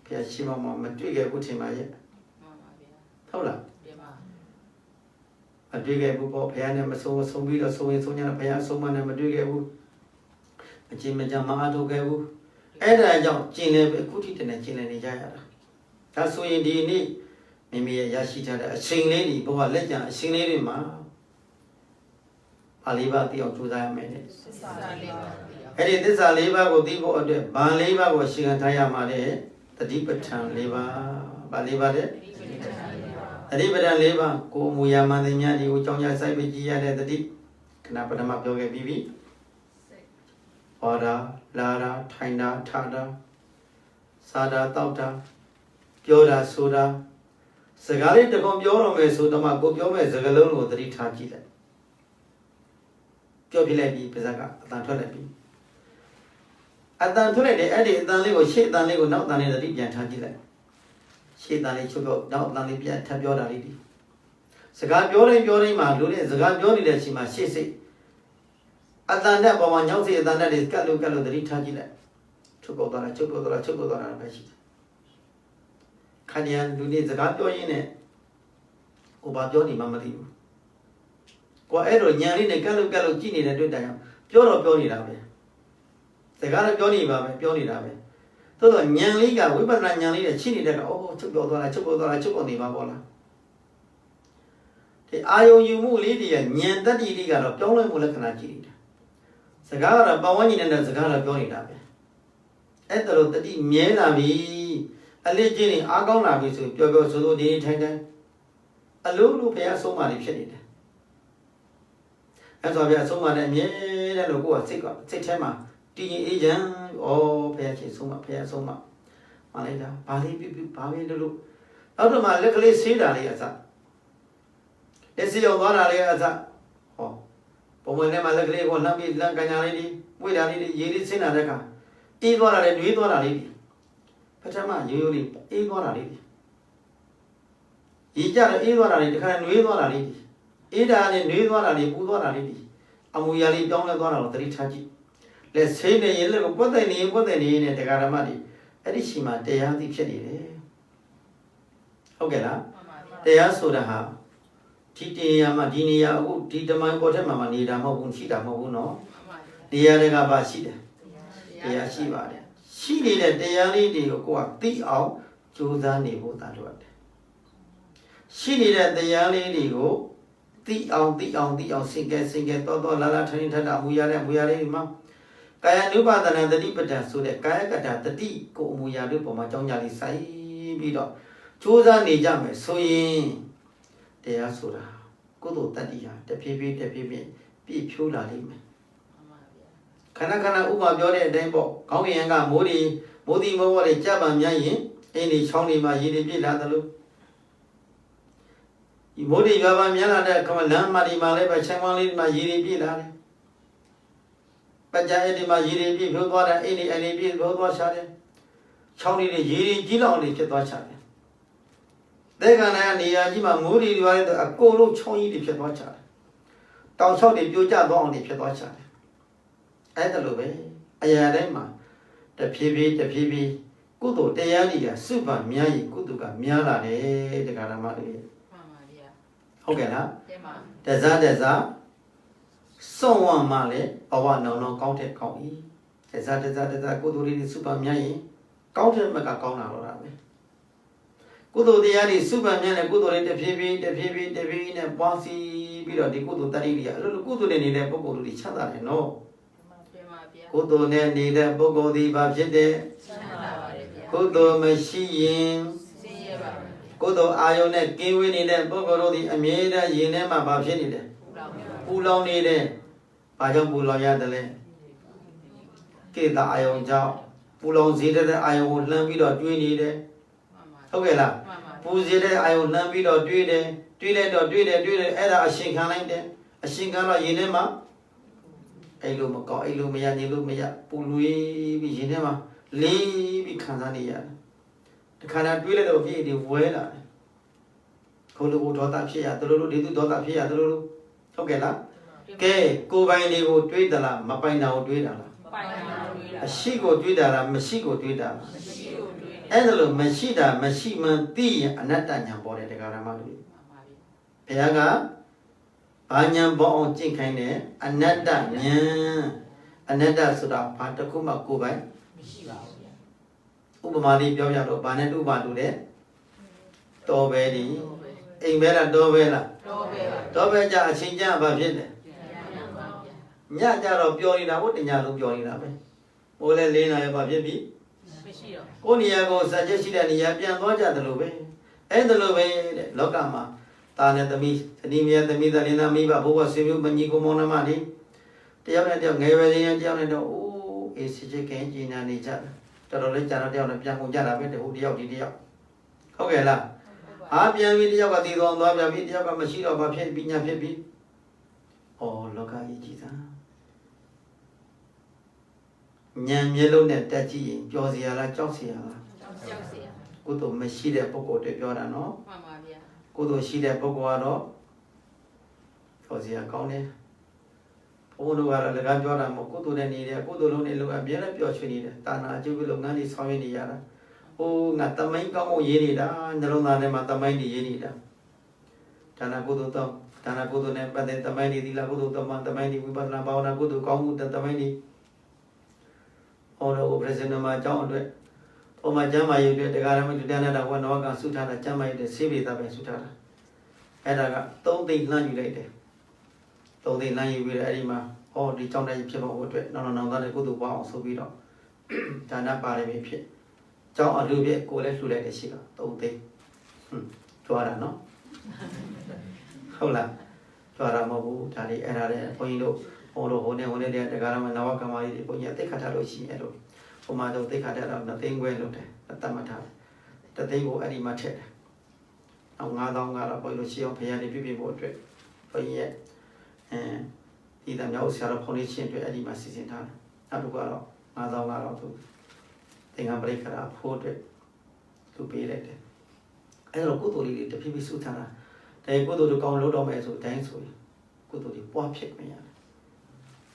ဘုရားရှိမှမတွေ့ခဲ့ဘူးထင်ပါရဲ့မှန်ပါဗျာဟုတ်လားပြပါမတွေ့ခဲ့ဘူးပေါ့ဘုရားနဲ့မဆုံးပြီးတော့ဆုံးရင်ဆုံးကြတယ်ဘုရားဆုံးမနဲ့မတွေ့ခဲ့ဘူးအချင်းမကြမအားထုတ်ခဲ့ဘူးအဲ့ဒါကြောင့်ကျင်လည်းပဲခုထိတည်းနဲ့ကျင်လည်းနေကြရတာဒါဆိုရင်ဒီနေ့မိမိရဲ့ရရှိထားတဲ့အချိန်လေးတွေဘဝလက်ကျန်အချိန်လေးတွေမှာပါဠိပါသိအောင်ကြိုးစားရမယ်တဲ့သစ္စာလေးပါအဲ့ဒီသစ္စာ၄ပါးကိုသိဖို့အတွက်ဗန်၄ပါးကိုရှင်းခံထားရမှာတဲ့တတိပဋ္ဌာန်၄ပါးဗာ၄ပါးတဲ့တတိပဋ္ဌာန်၄ပါးကိုမူရမှန်သိများဒီကိုကြောင်းကြစိုက်ပြီးကြည်ရတဲ့တတိခဏပထမပြောခဲ့ပြီးပြီဟောတာလာတာထိုင်တာထားတာစားတာတောက်တာပြောတာဆိုတာစကားလေးတကွန်ပြောတော့မယ်ဆိုတော့မှကိုပြောမဲ့စကားလုံးကိုသတိထားကြည့်လိုက်ပြောပြလိုက်ပြီးပါဇက်ကအတန်ထွက်လိုက်ပြီးအတန်ထွက်လိုက်တဲ့အဲ့ဒီအတန်လေးကိုရှေ့အတန်လေးကိုနောက်အတန်လေးသတိပြန်ထားကြည့်လိုက်ရှေ့အတန်လေးချုပ်တော့နောက်အတန်လေးပြန်ထပ်ပြောတာလေးဒီစကားပြောတိုင်းမှာလူတွေစကားပြောနေတဲ့အချိန်မှာရှေ့စိတ်အတန်နဲ့ပေါ်မှာညောက်စီအတန်နဲ့တွေကတ်လို့သတိထားကြည့်လိုက်ချုပ်ပေါ်သွားတာပဲရှိတယ်ခန္ဓာလူတွေစကားပြောရင်းနဲ့ဟိုဘာပြောနေမှမသိဘူးကိုအဲ့လိုညံလေးနဲ့ကတ်လို့ကြည့်နေတဲ့တွေ့တိုင်းပြောတော့ပြောနေတာပဲစကားလည်းပြောနေပါပဲပြောနေတာပဲသို့တော့ညံလေးကဝိပဿနာညံလေးနဲ့ချိနေတဲ့ကအော်ချုပ်ပြောသွားတာချုပ်ပေါ်နေပါပေါ့လားဒီအာယုံယူမှုလေးတွေကညံတတ္တိလေးကတော့ပြောင်းလဲမှုလက္ခဏာကြည့်နေတာစကားကတော့ပတ်ဝန်းကျင်နဲ့စကားတော့ပြောနေတာပဲအဲ့ဒါလို့တတိမြဲလာပြီအလေးချင်းနေအားကောင်းလာပြီဆိုပြောဆိုဒီထိုင် အလုံးလို့ဘုရားဆုံးမလေးဖြစ်နေတယ်အဲ့ဆိုဘုရားဆုံးမတဲ့အမြဲတမ်းလို့ကိုယ်ကစိတ်ထဲမှာတည်ငြိမ်အေးချမ်းဩဘုရားရှင်ဆုံးမဘုရားဆုံးမမလိုက်တာဘာလေးပြဘာမင်းတို့လို့နောက်တော့မှလက်ကလေးဆေးတာလေးအစလက်စီရောက်သွားတာလေးအစဟောပုံမှန်နဲ့မှလက်ကလေးကိုလှမ်းပြီးလမ်းကညာလေးဒီပွေတာလေးရေလေးဆင်းလာတဲ့အခါအေးသွားတာလေးနှွေးသွားတာလေးပထမရိုးရိုးလေးအေးသွားတာလေးရေကြတော့အေးသွားတာလေးတခါနှွေးသွားတာလေးအေးတာနဲ့နှွေးသွားတာလေးပူသွားတာလေးအမူအရာလေးပြောင်းလဲသွားတာတော့သတိထားကြည့်လက်ဆေးနေရင်လည်းပွက်တဲ့နေနဲ့တရားဓမ္မတွေအဲ့ဒီရှိမှတရားသိဖြစ်နေတယ်ဟုတ်ကဲ့လားတရားဆိုတာဟာဒီတရားမှာဒီနေရာအခုဒီတမန်ပေါ်ထက်မှာနေတာမဟုတ်ဘူးရှိတာမဟုတ်ဘူးနော်တရားတွေကပါရှိတယ်တရားရှိပါတယ်ရှိနေတဲ့တရားလေးတွေကိုကိုယ်ကသိအောင်ကြိုးစားနေဖို့တာလို့ရတယ်ရှိနေတဲ့တရားလေးတွေကိုသိအောင်စင်ကဲတော်လာထထအမူအရာလေးတွေမှာကာယ ानु ပါဒနာတတိပဋ္ဌာန်ဆိုတဲ့ကာယကတ္တတတိကိုအမူအရာတွေပေါ်မှာကြောင်းကြလေးစိုက်ပြီးတော့ကြိုးစားနေကြမယ်ဆိုရင်တရားဆိုတာကုသိုလ်တတ္တိဟာတဖြည်းဖြည်းပြည့်ဖြိုးလာလိမ့်မယ်ခဏဥပမာပြောတဲ့အတိုင်းပေါ့ခေါင်းရင်ကမိုးဒီမိုးတွေကြပ်ပံများရင်အင်းဒီချောင်းတွေမှာရေတွေပြည့်လာတယ်လို့ဒီမိုးတွေရွာပံများလာတဲ့အခါမှာလမ်းမတွေမှာလည်းပဲခြံဝန်းလေးတွေမှာရေတွေပြည့်လာတယ်ပကြအဲ့ဒီမှာရေတွေပြည့်ဖြိုးသွားတယ်အင်းဒီပြည့်ဖြိုးသွားချတယ်ချောင်းတွေရေတွေကြီးလောင်နေဖြစ်သွားချတယ်တဲ့ကံနဲ့နေရာကြီးမှာမိုးတွေရွာတဲ့အတွက်အကုန်လုံးချောင်းကြီးတွေဖြစ်သွားချတယ်တောင်ချောက်တွေပြိုကျသွားအောင်တွေဖြစ်သွားချတယ်အဲ့ဒါလိုပဲအရာတိုင်းမှာတဖြည်းဖြည်းကုသိုလ်တရားတွေကစုပန်များရင်ကုသိုလ်ကများလာတယ်တရားဓမ္မတွေမှန်ပါဗျာဟုတ်ကဲ့လားတစားစွန့်ဝမှလည်းဘဝနောင်ကောင်းတဲ့ကောင်းဤတစားကုသိုလ်တွေစုပန်များရင်ကောင်းတဲ့မကကောင်းလာတော့တာပဲကုသိုလ်တရားတွေစုပန်များတဲ့ကုသိုလ်တွေတဖြည်းဖြည်းနဲ့ပွားစီပြီးတော့ဒီကုသိုလ်တတိတွေအလိုလိုကုသိုလ်တွေနေတဲ့ပုဂ္ဂိုလ်တွေချမ်းသာတယ်နော်ကုသိုလ်နဲ့နေတဲ့ပုဂ္ဂိုလ်ဒီဘာဖြစ်တယ်ကုသိုလ်မရှိရင်ကုသိုလ်အာယုန်နဲ့ကင်းဝေးနေတဲ့ပုဂ္ဂိုလ်တို့ဒီအမြဲတမ်းရင်ထဲမှာဘာဖြစ်နေတယ်ပူလောင်နေတယ်ဘာကြောင့်ပူလောင်ရတယ်လဲကိတ္တအာယုန်ကြောင့်ပူလောင်စေတဲ့အာယုန်ကိုလှမ်းပြီးတော့တွေးနေတယ်ဟုတ်ကဲ့လားပူစေတဲ့အာယုန်လှမ်းပြီးတော့တွေးတယ်အဲ့ဒါအရှင်ခံလိုက်တယ်အရှင်ခံတော့ရင်ထဲမှာအဲ့လိုမကောင်းအဲ့လိုမရနေလို့မရပူလွေးပြီးရင်ထဲမှာလေးပြီးခံစားနေရတယ်တခါတည်းတွေးလိုက်တော့ပြည့်တွေဝဲလာတယ်ခုလိုဒေါသဖြစ်ရသလိုဒီသူဒေါသဖြစ်ရသလိုဟုတ်ကဲ့လားကဲကိုယ်ပိုင်တွေကိုတွေးသလားမပိုင်တာကိုတွေးတာလားပိုင်တာကိုတွေးတာအရှိကိုတွေးတာလားမရှိကိုတွေးတာလားမရှိကိုတွေးတယ်အဲ့ဒါလို့မရှိတာမရှိမှန်သိရင်အနတ္တညာပေါ်တယ်တရားဓမ္မတွေဘုရားကဘာညာပေါ်အောင်ကျင့်ခိုင်းတယ်အနတ္တညာအနတ္တဆိုတာဘာတစ်ခုမှကိုယ်ပိုင်မရှိပါဘူးဗျာဥပမာလေးပြောပြတော့ဘာနဲ့ဥပမာတူတယ်တော်ပဲဒီအိမ်ပဲလားတော်ပဲလားတော်ပဲကြအချင်းကြဘာဖြစ်လဲညကြတော့ပျော်နေတာဘုတညာလုံးပျော်နေတာပဲဟိုလဲလေးနာရဘာဖြစ်ပြီမရှိတော့ကိုနေရာကိုစัจချက်ရှိတဲ့နေရာပြန်သွားကြတယ်လို့ပဲအဲ့ဒါလိုပဲတဲ့လောကမှာတာနဲ့သမီးသတိမြဲသမီးသားလင်းသားမိဘဘိုးဘဆွေမျိုးမညီကိုမောင်နှမတွေတယောက်နဲ့တယောက်ငယ်ရွယ်ချင်းတယောက်နဲ့တော့အိုးအေးစစ်ချစ်ခင်ကျင်းနေကြတယ်တော်တော်လေးကြာတော့တယောက်နဲ့ပြန်ကုန်ကြတာပဲတဟိုတယောက်ဒီတယောက်ဟုတ်ကဲ့လားအားပြန်ပြီးတယောက်ကတည်တော်သွားပြန်ပြီးတယောက်ကမရှိတော့ဘာဖြစ်ပြီးညာဖြစ်ပြီးဩလောကကြီးကြည်သာဉာဏ်မျက်လုံးနဲ့တက်ကြည့်ရင်ကြော်စရာလားကြောက်စရာလားကြောက်စရာကုသိုလ်မရှိတဲ့ပုဂ္ဂိုလ်တွေပြောတာနော်မှန်ပါဗျာကုသိုလ်ရှိတဲ့ပုဂ္ဂိုလ်ကတော့ကြော်စရာကောင်းတယ်ဘုန်းတော်ကတော့လည်းပြောတာမဟုတ်ကုသိုလ်နဲ့နေတယ်ကုသိုလ်လုံးနဲ့လုံးအပြည့်နဲ့ပျော်ရွှင်နေတယ်တာနာအကျိုးပြုလုပ်ငန်းတွေဆောင်ရွက်နေရတာဟိုငါတမိုင်းကောင်းကိုရေးနေတာနှလုံးသားထဲမှာတမိုင်းတွေရေးနေတာဒါနာကုသိုလ်တော့ဒါနာကုသိုလ်နဲ့ပတ်သက်တမိုင်းတွေသီလကုသိုလ်တမိုင်းတွေဝိပဿနာဘာဝနာကုသိုလ်ကောင်းမှုတမိုင်းတွေဟောတော့ပြဇင်နမှာအကြောင်းအတွက်ဟိုမှာကျမ်းမာရေးအတွက်တရားဓမ္မတူတန်းတဲ့ဝနဝကဆုထားတာကျမ်းမာရေးတဲ့ဆေးပေသားပဲဆုထားတာအဲ့ဒါက3သိန်းလှမ်းယူလိုက်တယ်3သိန်းလှမ်းယူပြီးတော့အဲ့ဒီမှာဟောဒီကြောင့်တည်းဖြစ်ဖို့အတွက်နောင်သားတဲ့ကုသိုလ်ပွားအောင်ဆိုပြီးတော့ဒါနပါရမီဖြစ်ကျောင်းအလူပြည့်ကိုလည်းလှူလိုက်တယ်ရှိတာ3သိန်းကြွားတာနော် ဟုတ်လားကြွားတာမဟုတ်ဘူးဒါလေးအဲ့ဒါလေးဘုန်းကြီးတို့ဟိုလိုဟိုနဲ့တက္ကရာမနဝကမာကြီးတွေဘုန်းကြီးသိခါထားလို့ရှိရင်လို့ဟိုမှာတော့သိခါထားတော့2သိန်းခွဲလို့တယ်တတ်မှတ်ထားတယ်3သိန်းကိုအဲ့ဒီမှာထည့်တယ်နောက်9000ကတော့ဘုန်းကြီးတို့ရှေ့အောင်ဖရားနေပြပြဖို့အတွက်ဘုန်းကြီးရဲ့ဒီတမြောက်ဆရာတော်ဖောင်ဒေးရှင်းအတွက်အဲ့ဒီမှာစီစဉ်ထားတယ်နောက်တစ်ခုကတော့9000ကတော့သူသင်္ကန်းပရိက္ခရာဖို့အတွက်သူပေးလိုက်တယ်အဲ့တော့ကုသိုလ်လေးတွေတဖြည်းဖြည်းစုထားတာဒါကုသိုလ်တွေကောင်းလို့တော့မယ်ဆိုတိုင်းဆိုရင်ကုသိုလ်တွေပွားဖြစ်ခွင့်ရတယ်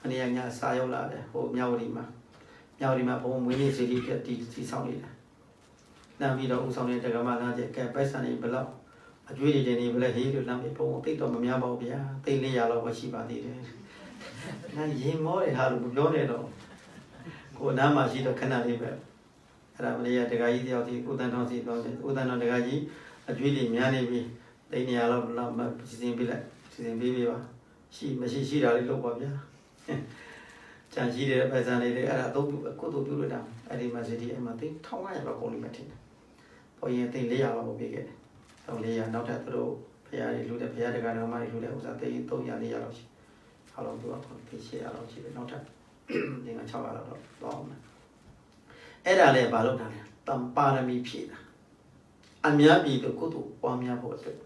အနေအများစာရောက်လာတယ်ဟိုမြောက်ဝတီမှာဘုံမွေးနေ့စီတီပြတီဆောင်နေတာလမ်းပြီးတော့ဦးဆောင်နေတဲ့ကမ္ဘာသားကျကဲပိုက်ဆံနေဘလောက်အကျွေးတွေတင်နေဘလက်ဟေးလို့လမ်းပြီးဘုံသိတော့မများပါဘူးဗျာသိ400လောက်ပဲရှိပါသေးတယ်ငါရင်မောတယ်ဟာလို့ပြောနေတော့ကိုအနားမှာရှိတော့ခဏလေးပဲအဲ့ဒါမလေးရတခါကြီးတယောက်ဒီဦးတန်တော်စီတော့ဦးတန်တော်တခါကြီးအကျွေးတွေများနေပြီသိ400လောက်စီစဉ်ပေးလိုက်စီစဉ်ပေးပါမရှိတာလေးလုပ်ပါဗျာကြံရှိတဲ့ပိုက်ဆံလေးတွေအဲ့ဒါတော့ကုသိုလ်ပြုလို့တာအဲ့ဒီမှာစီတီအဲ့မှာသိ1500လောက်ကုန်လိမ့်မယ်ထင်တယ်။ပေါ်ရင်သိ400လောက်ပေးခဲ့တယ်။400နောက်ထပ်သူတို့ဖရားတွေလူတဲ့ဖရားတက္ကရာမတွေလူတဲ့ဥစ္စာသိ300 400လောက်ရှိ။ဟာလုံးသူကသိ800လောက်ရှိတယ်နောက်ထပ်ဒီက600လောက်တော့အောင်မယ်။အဲ့ဒါလည်းဘာလို့တာလဲ။တမ္ပါရမီဖြည့်တာ။အများပြည်တို့ကုသိုလ်ပွားများဖို့အတွက်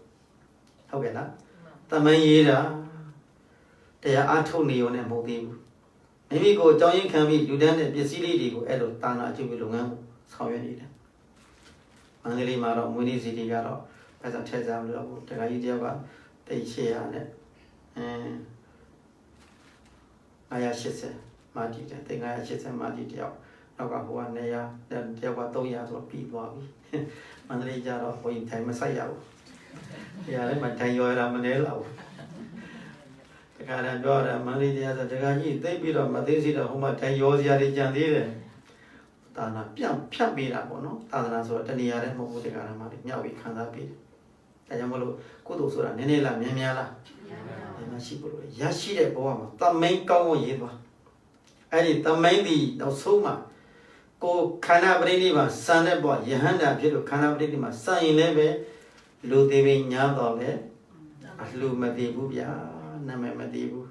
ဟုတ်ကဲ့လား။တမန်ရေးတာတရားအားထုတ်နေရုံနဲ့မဟုတ်သေးဘူးမိမိကိုအကြောင်းရင်းခံပြီးလူတန်းတဲ့ပစ္စည်းလေးတွေကိုအဲ့လိုတာနာအကျိုးပြုလုပ်ငန်းကိုဆောင်ရွက်နေတယ်မန္တလေးမှာတော့မွေးနေ့စီတီကတော့ပတ်စံထည့်စားမလို့တခါကြီးတယောက်ကတိတ်800နဲ့980မာတီတဲ့တိတ်980မာတီတယောက်နောက်ကဟိုက200တယောက်က300ဆိုတော့ပြီးသွားပြီမန္တလေးကျတော့ဘုရင်ထိုင်မဆိုင်ရဘူးတရားလည်းမထိုင်ရောရတာမနေတော့ဘူးတခါတည်းပြောတယ်မန္တလေးတရားဆိုတခါကြီးသိပြီးတော့မသိစီတော့ဟိုမှာထိုင်ရောစရာတွေကြံသေးတယ်သာနာပြန်ဖြတ်ပေးတာပေါ့နော်သာသနာဆိုတော့တဏှာလည်းမဟုတ်ဘူးတခါတည်းမှမြောက်ပြီးခံစားပေးတယ်ဒါကြောင့်မလို့ကုသိုလ်ဆိုတာနည်းနည်းလားများများလားများရှိဖို့လို့ရရှိတဲ့ဘဝမှာတမိန်ကောင်းဖို့ရေးသွားအဲ့ဒီတမိန်ဒီနောက်ဆုံးမှာကိုခန္ဓာပရိနိဗ္ဗာန်စံတဲ့ဘဝယဟန္တာဖြစ်လို့ခန္ဓာပရိနိဗ္ဗာန်စံရင်လည်းပဲလူသေးပင်ညာတော်လဲအလှမတည်ဘူးဗျာနာမည်မတည်ဘူး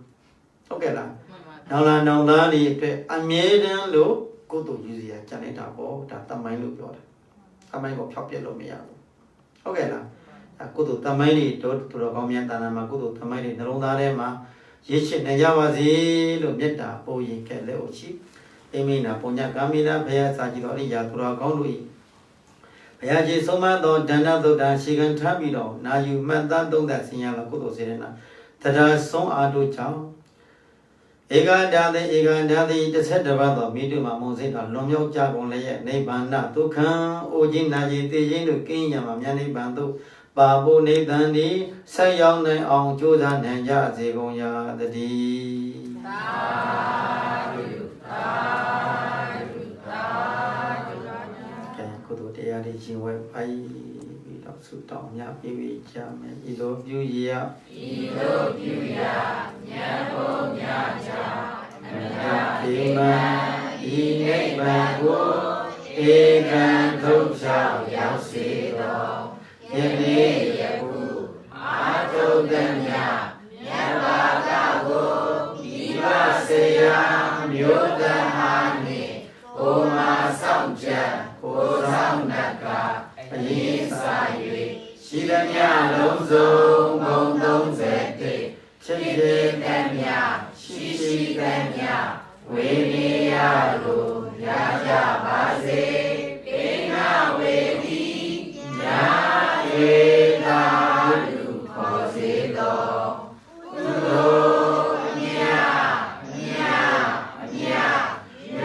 ဟုတ်ကဲ့လားနောင်လာနောင်သားတွေအတွက်အမြဲတမ်းလို့ကုသိုလ်ယူစရာကြံနေတာပေါ့ဒါတမိုင်းလို့ပြောတယ်တမိုင်းကိုဖျောက်ပြက်လို့မရဘူးဟုတ်ကဲ့လားကုသိုလ်တမိုင်းတွေတို့တော်ကောင်းမြတ်တာနာမှာကုသိုလ်တမိုင်းတွေနှလုံးသားထဲမှာရည်ချစ်နေကြပါစေလို့မေတ္တာပို့ရင်ကဲ့လက်ကိုချီအိမိနာပုညကာမိနာဘုရားစာကြည်တော်အရိယာသူတော်ကောင်းတို့၏ဘုရားကြီးဆုံးမသောဒန္တသုဒ္ဓရှိခံထားပြီးတော့နာယူမှတ်သားသုံးသပ်ဆင်ရသောကုသိုလ်စေရနာတရားဆုံးအားတို့ကြောင့်ဧကန္တာတိတစ်ဆက်တစ်ပတ်သောမိတုမှာမုံစိတ်ကလွန်မြောက်ကြကုန်လည်းရဲ့နိဗ္ဗာန်ဒုက္ခံအိုခြင်းနာခြင်းသိခြင်းတို့ကင်းရမှာမြတ်နိဗ္ဗာန်သို့ပါဖို့နိဗ္ဗာန်ဒီဆက်ရောက်နိုင်အောင်ကြိုးစားနိုင်ကြစေကုန်ရာတည်းသာဓုသာဓုသာဓုကဲကုသိုလ်တရားတွေရှင်ဝဲပိုက်ပြီးတော့ဆုတောင်းမြတ်ပြီးကြမယ်ဤလိုပြုရမြတ်ဘုရားချာအနတ္တိမဤနိဗ္ဗာန်ကိုဧကံဒုက္ခရောက်စေသောယနေ့ယခုအာထုံတမြတ်မြတ်ဘာသာကိုဒီဝဆေယမြို့တဟာနှင့်ဘုမာဆောင်ချက်ကိုဆောင်နတ်ကအရင်စာ၍ရှိသမျှလုံးစုံဘုံ30တိချစ်တဲ့တမြတ်ရှိတဲ့မြတ်ဝေနေရကိုရကြပါစေပေငါဝေတိညာဧတာလူခေါ်စေတော်ကုသိုလ်မြတ်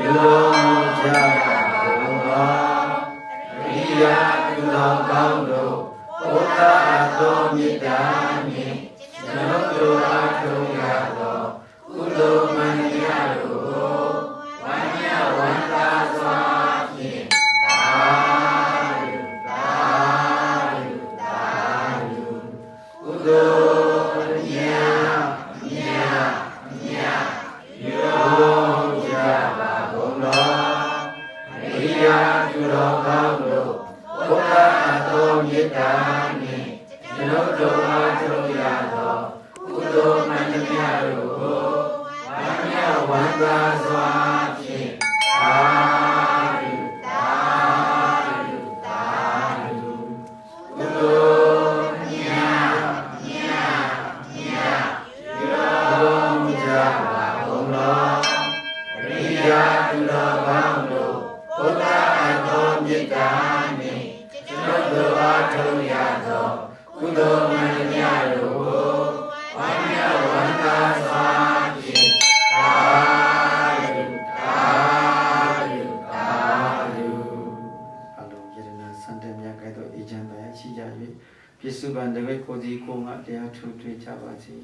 ရောကြပါဘုရားရိယာသူတော်ကောင်းတို့ဘုရားတော်မြတ်တာနှင့်ကျွန်ုပ်တို့အားထုတ်ရသောကုသိုလ်မှန်တရားတို့ဝမ်းမြောက်ဝမ်းသာစွာဖြင့်သာဓုသာဓုသာဓုကုသိုလ်မြတ်ရောကြပါဘုရားရိယာသူတော်ကောင်းတို့ဘုရားတော်မြတ်တာနှင့်ကျွန်ုပ်တို့အားထုတ်ရသော သိုလ်မှန်သမျှတို့ကိုဝမ်းမြောက်ဝမ်းသာစွာဖြင့်သာဓုသာဓုသာဓုကုသိုလ်မြတ်ပြုတော်မူကြပါကုန်လောပရိယာသူတော်ကောင်းတို့ဘုရားအသောမေတ္တာနှင့်ကျွန်ုပ်တို့အားထုတ်ရသောကုသိုလ်မှန်သမျှတို့ကိုဝမ်းမြောက်ဝမ်းသာစွာဖြင့်သာဓုသာဓုသာဓု အလုံးယရနာစံတမြတ်ကဲ့သို့အေချမ်းပါရှိကြ၍ပြစ္ဆုတ်ပန်တဝိကိုစီကိုငါတရားထူထွေးကြပါစေ